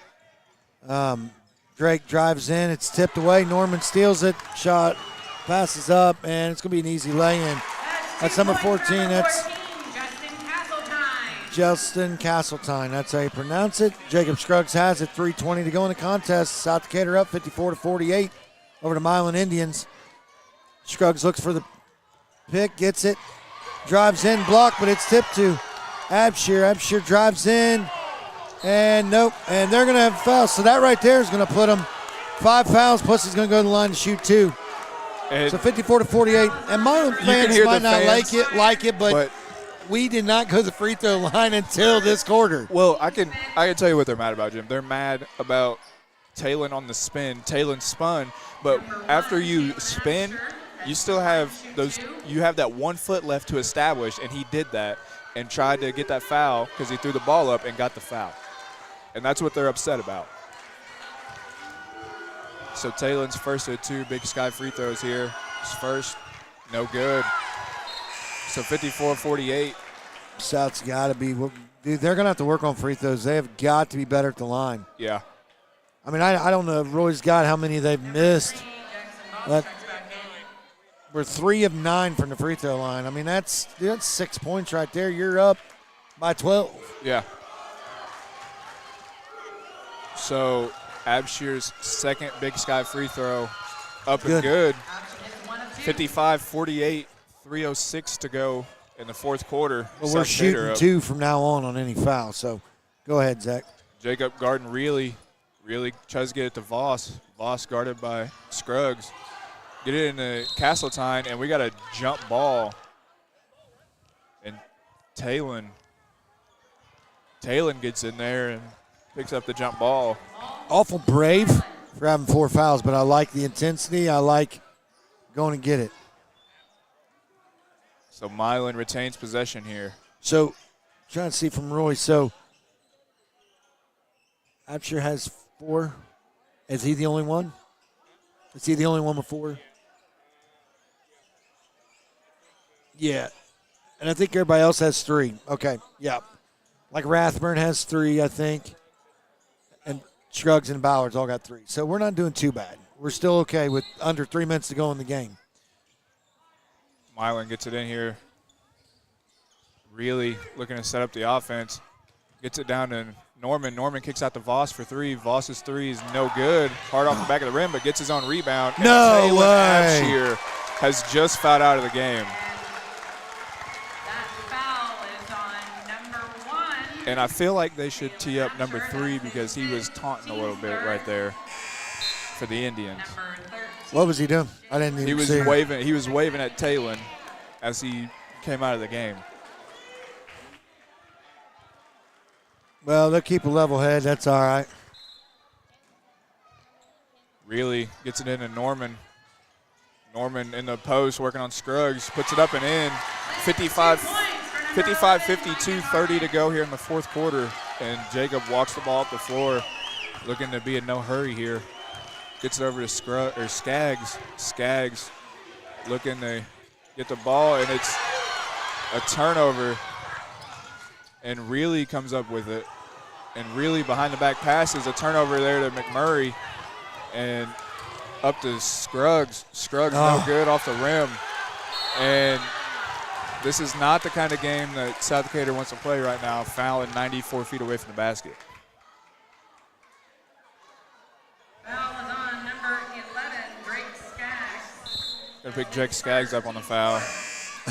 Drake drives in. It's tipped away. Norman steals it. Shot passes up, and it's going to be an easy lay-in. That's number 14. That's Justin Castletine. That's how you pronounce it. Jacob Scruggs has it. 3:20 to go in the contest. South Decatur up 54-48 over the Milan Indians. Scruggs looks for the pick, gets it, drives in, blocked, but it's tipped to Abshir. Abshir drives in, and nope. And they're going to have a foul. So that right there is going to put him 5 fouls, plus he's going to go to the line to shoot 2. And so 54-48. And Milan fans might not like it, but we did not go to the free throw line until this quarter. Well, I can tell you what they're mad about, Jim. They're mad about Talon on the spin. Talon spun, but after you spin, you still have you have that 1 foot left to establish, and he did that and tried to get that foul because he threw the ball up and got the foul. And that's what they're upset about. So Talon's first of 2 Big Sky free throws here. His first, no good. So 54-48. South's got to be, dude, they're going to have to work on free throws. They have got to be better at the line. Yeah. I mean, I don't know if Roy's got how many they've missed. But we're 3 of 9 from the free throw line. I mean, that's 6 points right there. You're up by 12. Yeah. So Abshir's second Big Sky free throw up and good. 55-48, 3:06 to go in the fourth quarter. Well, we're shooting 2 from now on any foul. So go ahead, Zach. Jacob Garden really tries to get it to Voss. Voss guarded by Scruggs. Get it into Castletine, and we got a jump ball. And Talon gets in there and picks up the jump ball. Awful brave for having 4 fouls, but I like the intensity. I like going and get it. So Milan retains possession here. So trying to see from Roy. So Abshir has 4. Is he the only one? Is he the only one with 4? Yeah. And I think everybody else has 3. Okay, yeah. Like Rathburn has 3, I think. And Scruggs and Ballard's all got 3. So we're not doing too bad. We're still okay with under 3 minutes to go in the game. Milan gets it in here. Really looking to set up the offense. Gets it down to Norman. Norman kicks out to Voss for 3. Voss's 3 is no good. Hard off the back of the rim, but gets his own rebound. And no Talon way. Abshir has just fouled out of the game. That foul is on number 1. And I feel like they should tee up number 3 because he was taunting a little bit right there for the Indians. What was he doing? I didn't even see. He was waving at Talon as he came out of the game. Well, they'll keep a level head. That's all right. Really gets it into Norman. Norman in the post working on Scruggs. Puts it up and in. 55-52, 30 to go here in the fourth quarter. And Jacob walks the ball up the floor, looking to be in no hurry here. Gets it over to Skaggs. Skaggs looking to get the ball, and it's a turnover. And really comes up with it. And really behind the back passes, a turnover there to McMurray. And up to Scruggs. Scruggs no good off the rim. And this is not the kind of game that South Decatur wants to play right now, fouling 94 feet away from the basket. Foul is on number 11, Drake Skaggs. Gonna pick Drake Skaggs up on the foul.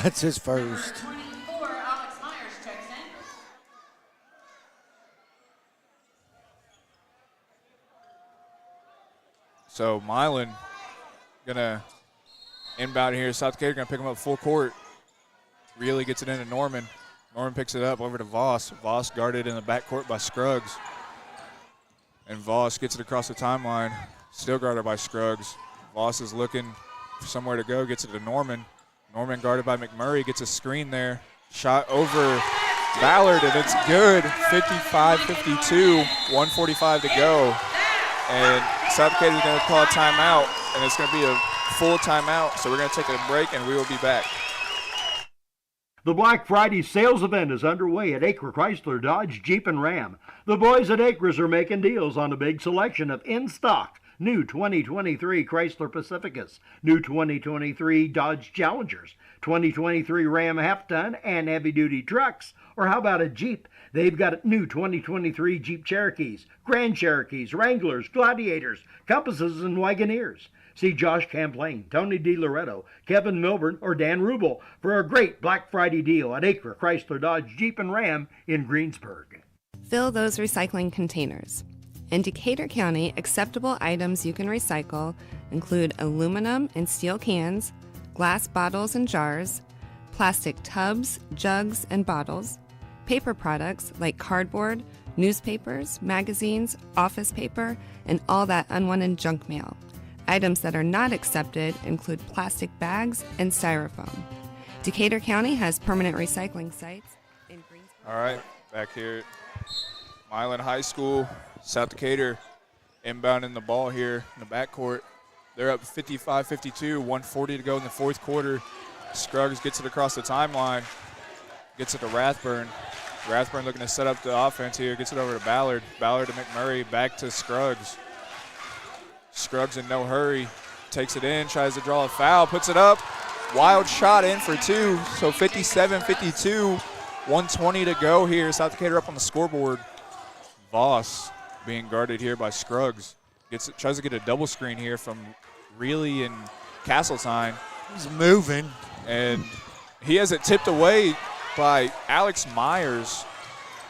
That's his first. Number 24, Alex Myers checks in. So Milan going to inbound here. South Decatur going to pick him up full court. Really gets it into Norman. Norman picks it up over to Voss. Voss guarded in the backcourt by Scruggs. And Voss gets it across the timeline. Still guarded by Scruggs. Voss is looking for somewhere to go. Gets it to Norman. Norman guarded by McMurray. Gets a screen there. Shot over Ballard, and it's good. 55-52. 1:45 to go. And South Decatur is going to call a timeout, and it's going to be a full timeout. So we're going to take a break, and we will be back. The Black Friday sales event is underway at Acre Chrysler Dodge Jeep and Ram. The boys at Acres are making deals on a big selection of in-stock new 2023 Chrysler Pacificas, new 2023 Dodge Challengers, 2023 Ram half-ton and heavy-duty trucks. Or how about a Jeep? They've got new 2023 Jeep Cherokees, Grand Cherokees, Wranglers, Gladiators, Compasses, and Wagoneers. See Josh Camplain, Tony DiLoretto, Kevin Milburn, or Dan Rubel for a great Black Friday deal at Acre Chrysler Dodge Jeep and Ram in Greensburg. Fill those recycling containers. In Decatur County, acceptable items you can recycle include aluminum and steel cans, glass bottles and jars, plastic tubs, jugs, and bottles, paper products like cardboard, newspapers, magazines, office paper, and all that unwanted junk mail. Items that are not accepted include plastic bags and styrofoam. Decatur County has permanent recycling sites in Greensburg. All right, back here at Milan High School. South Decatur inbounding the ball here in the backcourt. They're up 55-52, 1:40 to go in the fourth quarter. Scruggs gets it across the timeline, gets it to Rathburn. Rathburn looking to set up the offense here, gets it over to Ballard. Ballard to McMurray, back to Scruggs. Scruggs in no hurry, takes it in, tries to draw a foul, puts it up. Wild shot in for two, so 57-52, 1:20 to go here. South Decatur up on the scoreboard. Voss being guarded here by Scruggs. Tries to get a double screen here from Reilly and Castletine. He's moving. And he has it tipped away by Alex Myers.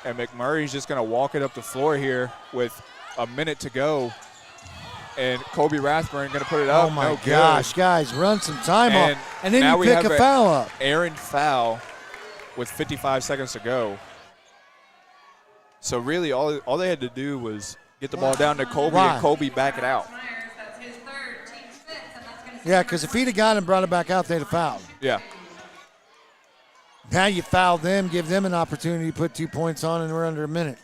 And McMurray's just going to walk it up the floor here with a minute to go. And Colby Rathburn going to put it up. Oh, my no gosh, good. guys, run some time And off. And then now you we pick have a foul up. Aaron foul with 55 seconds to go. So really all they had to do was get the ball down to Colby and Colby back it out. That's his third, team's fifth, and that's going to Yeah, because if he'd have got him and brought it back out, they'd have fouled. Yeah. Now you foul them, give them an opportunity to put 2 points on, and we're under a minute.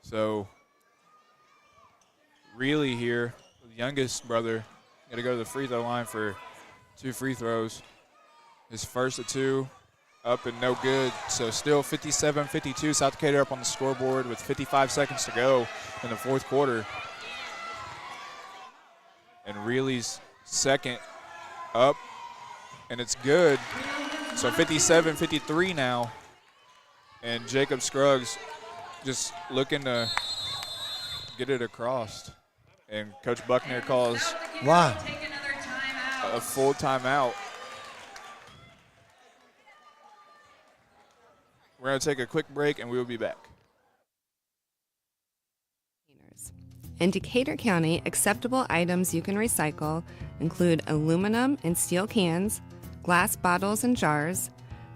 So really here, the youngest brother, got to go to the free throw line for 2 free throws. His first of 2, up and no good. So still 57-52, South Decatur up on the scoreboard with 55 seconds to go in the fourth quarter. And Reilly's second up, and it's good. So 57-53 now. And Jacob Scruggs just looking to get it across. And Coach Buckner calls a full timeout. We're going to take a quick break, and we will be back. In Decatur County, acceptable items you can recycle include aluminum and steel cans, glass bottles and jars,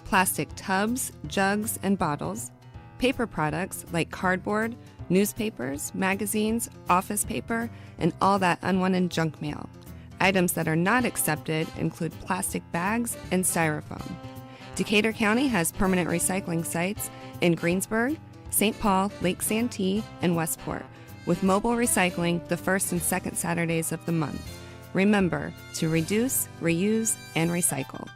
plastic tubs, jugs, and bottles, paper products like cardboard, newspapers, magazines, office paper, and all that unwanted junk mail. Items that are not accepted include plastic bags and styrofoam. Decatur County has permanent recycling sites in Greensburg, St. Paul, Lake Santee, and Westport, with mobile recycling the first and second Saturdays of the month. Remember to reduce, reuse, and recycle.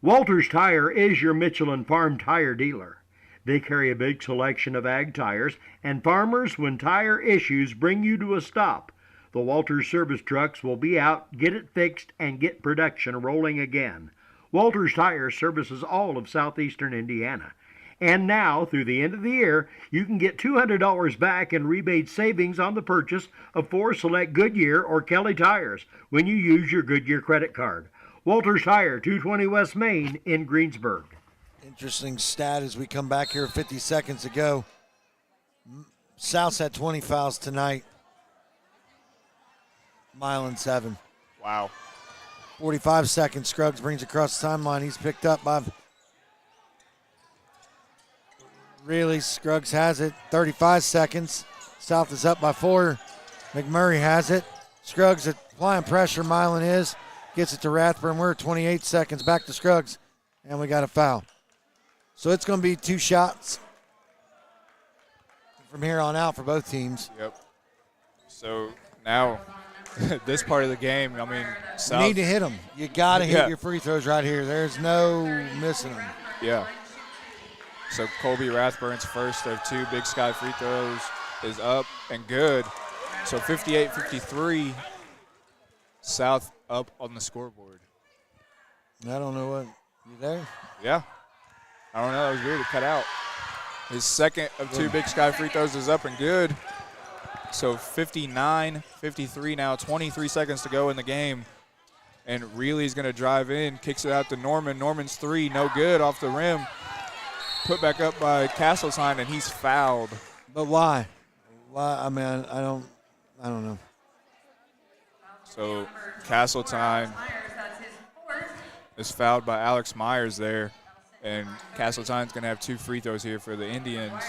Walters Tire is your Michelin Farm tire dealer. They carry a big selection of ag tires, and farmers, when tire issues bring you to a stop, the Walters service trucks will be out, get it fixed, and get production rolling again. Walters Tire services all of southeastern Indiana. And now, through the end of the year, you can get $200 back in rebate savings on the purchase of 4 select Goodyear or Kelly tires when you use your Goodyear credit card. Walters Tire, 220 West Main in Greensburg. Interesting stat as we come back here 50 seconds ago. South's had 20 fouls tonight. Milan 7. Wow. 45 seconds. Scruggs brings across the timeline. He's picked up by really. Scruggs has it. 35 seconds. South is up by 4. McMurray has it. Scruggs applying pressure. Milan gets it to Rathburn. We're at 28 seconds. Back to Scruggs. And we got a foul. So it's going to be 2 shots from here on out for both teams. Yep. So now this part of the game, I mean, South. You need to hit them. You got to hit your free throws right here. There's no missing them. Yeah. So Colby Rathburn's first of 2 Big Sky free throws is up and good. So 58-53, South up on the scoreboard. I don't know what. You there? Yeah. I don't know. That was weird. It cut out. His second of 2 Big Sky free throws is up and good. So 59-53 now, 23 seconds to go in the game. And Reilly's going to drive in, kicks it out to Norman. Norman's 3, no good, off the rim. Put back up by Castletine, and he's fouled. But why? Why? I mean, I don't know. So Castletine is fouled by Alex Myers there. And Castletine's going to have 2 free throws here for the Indians.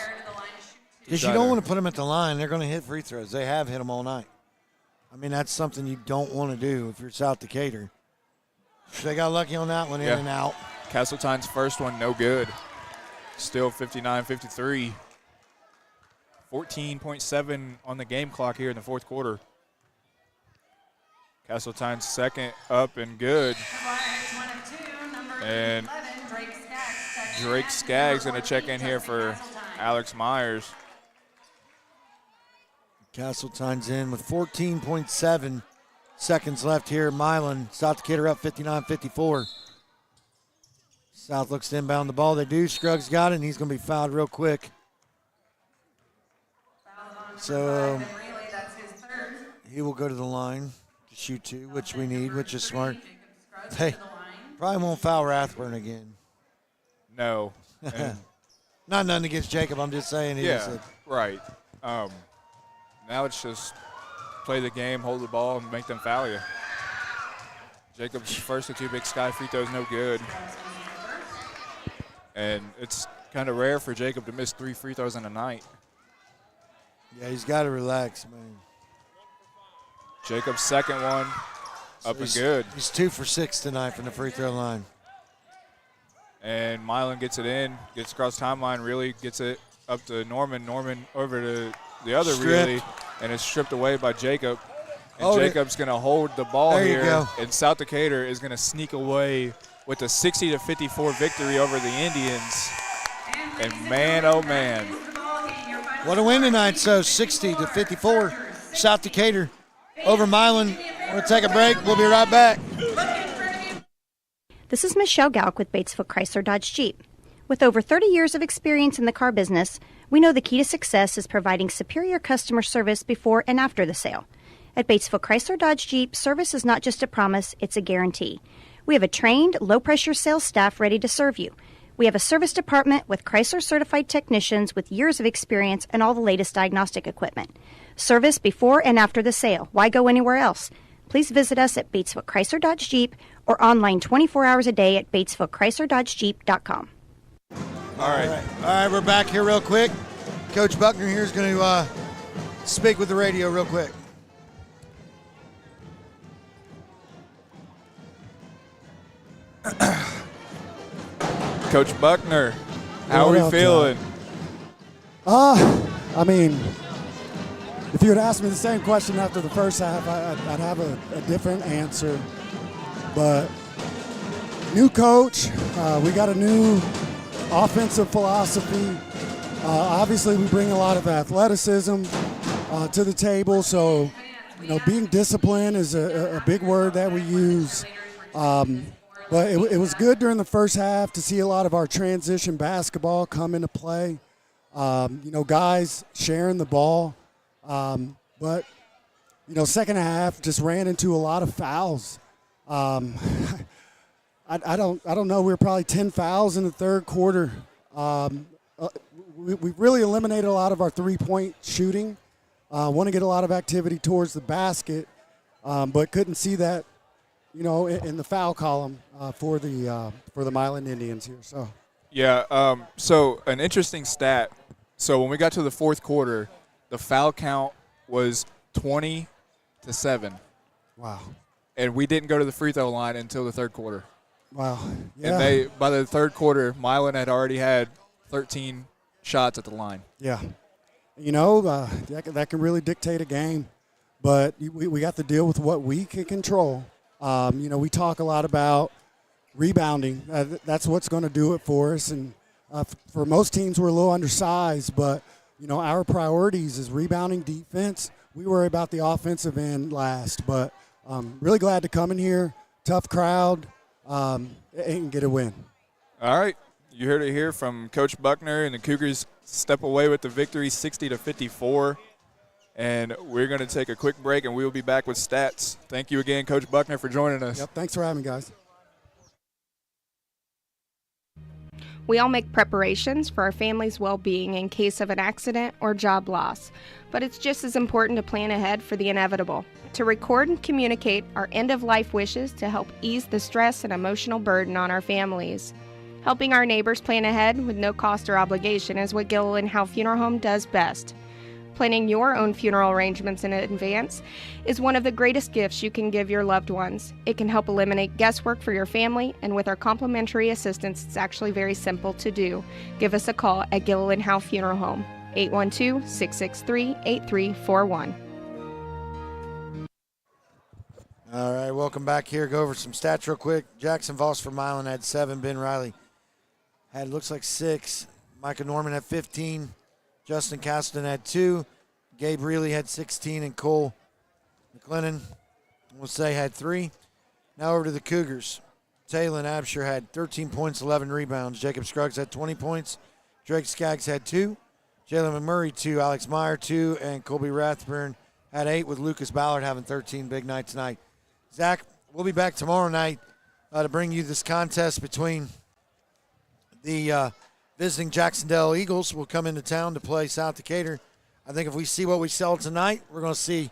Because you don't want to put them at the line. They're going to hit free throws. They have hit them all night. I mean, that's something you don't want to do if you're South Decatur. They got lucky on that one, in and out. Castletine's first one, no good. Still 59-53. 14.7 on the game clock here in the fourth quarter. Castletine's second up and good. And Drake Skaggs going to check in here for Alex Myers. Castletine's in with 14.7 seconds left here. Milan, South Decatur up 59-54. South looks to inbound the ball. They do. Scruggs got it, and he's going to be fouled real quick. So he will go to the line to shoot 2, which we need, which is smart. They probably won't foul Rathburn again. No. Not nothing against Jacob. I'm just saying. Right. Now it's just play the game, hold the ball, and make them foul you. Jacob's first of 2 Big Sky free throws, no good. And it's kind of rare for Jacob to miss 3 free throws in a night. Yeah, he's got to relax, man. Jacob's second one, up and good. He's 2 for 6 tonight from the free throw line. And Milan gets it in, gets across timeline, really gets it up to Norman. Norman over to the other Reilly, and it's stripped away by Jacob. And Jacob's going to hold the ball here. And South Decatur is going to sneak away with a 60-54 victory over the Indians. And man, oh man. What a win tonight. So 60-54, South Decatur over Milan. We'll take a break. We'll be right back. This is Michelle Galk with Batesville Chrysler Dodge Jeep. With over 30 years of experience in the car business, we know the key to success is providing superior customer service before and after the sale. At Batesville Chrysler Dodge Jeep, service is not just a promise, it's a guarantee. We have a trained, low-pressure sales staff ready to serve you. We have a service department with Chrysler-certified technicians with years of experience and all the latest diagnostic equipment. Service before and after the sale. Why go anywhere else? Please visit us at Batesville Chrysler Dodge Jeep or online 24 hours a day at BatesvilleChryslerDodgeJeep.com. All right, we're back here real quick. Coach Buckner here is going to speak with the radio real quick. Coach Buckner, how are we feeling? I mean, if you had asked me the same question after the first half, I'd have a different answer. But new coach, we got a new offensive philosophy. Obviously, we bring a lot of athleticism to the table. So, being disciplined is a big word that we use. But it was good during the first half to see a lot of our transition basketball come into play. Guys sharing the ball. But second half just ran into a lot of fouls. I don't know. We were probably 10 fouls in the third quarter. We really eliminated a lot of our 3-point shooting. Want to get a lot of activity towards the basket. but couldn't see that, in the foul column for the Milan Indians here. So. Yeah, so an interesting stat. So when we got to the fourth quarter, the foul count was 20-7. Wow. And we didn't go to the free throw line until the third quarter. Wow. Yeah. And by the third quarter, Milan had already had 13 shots at the line. Yeah. That can really dictate a game. But we got to deal with what we can control. We talk a lot about rebounding. That's what's going to do it for us. And for most teams, we're a little undersized. But, our priorities is rebounding, defense. We worry about the offensive end last. But really glad to come in here. Tough crowd and get a win. All right. You heard it here from Coach Buckner, and the Cougars step away with the victory 60-54. And we're going to take a quick break, and we will be back with stats. Thank you again, Coach Buckner, for joining us. Yep, thanks for having me, guys. We all make preparations for our family's well-being in case of an accident or job loss, but it's just as important to plan ahead for the inevitable, to record and communicate our end-of-life wishes to help ease the stress and emotional burden on our families. Helping our neighbors plan ahead with no cost or obligation is what Gilliland Howe Funeral Home does best. Planning your own funeral arrangements in advance is one of the greatest gifts you can give your loved ones. It can help eliminate guesswork for your family, and with our complimentary assistance, it's actually very simple to do. Give us a call at Gilliland Howe Funeral Home, 812-663-8341. All right, welcome back here. Go over some stats real quick. Jackson Voss for Milan had 7. Ben Riley had, looks like 6. Micah Norman had 15. Justin Castleton had 2. Gabe Reilly had 16. And Cole McLennan, we'll say, had 3. Now over to the Cougars. Taylon Absher had 13 points, 11 rebounds. Jacob Scruggs had 20 points. Drake Skaggs had 2. Jalen McMurray, 2. Alex Meyer, 2. And Colby Rathburn had 8, with Lucas Ballard having 13. Big night tonight. Zach, we'll be back tomorrow night to bring you this contest between the visiting Jacksonville Eagles. Will come into town to play South Decatur. I think if we see what we sell tonight, we're going to see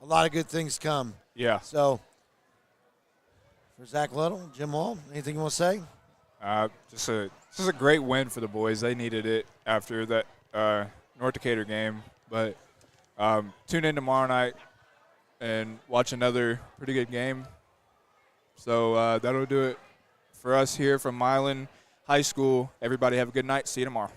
a lot of good things come. Yeah. So, for Zach Little, Jim Wall, anything you want to say? Just a great win for the boys. They needed it after that North Decatur game. But tune in tomorrow night and watch another pretty good game. So that'll do it for us here from Milan High School. Everybody have a good night. See you tomorrow.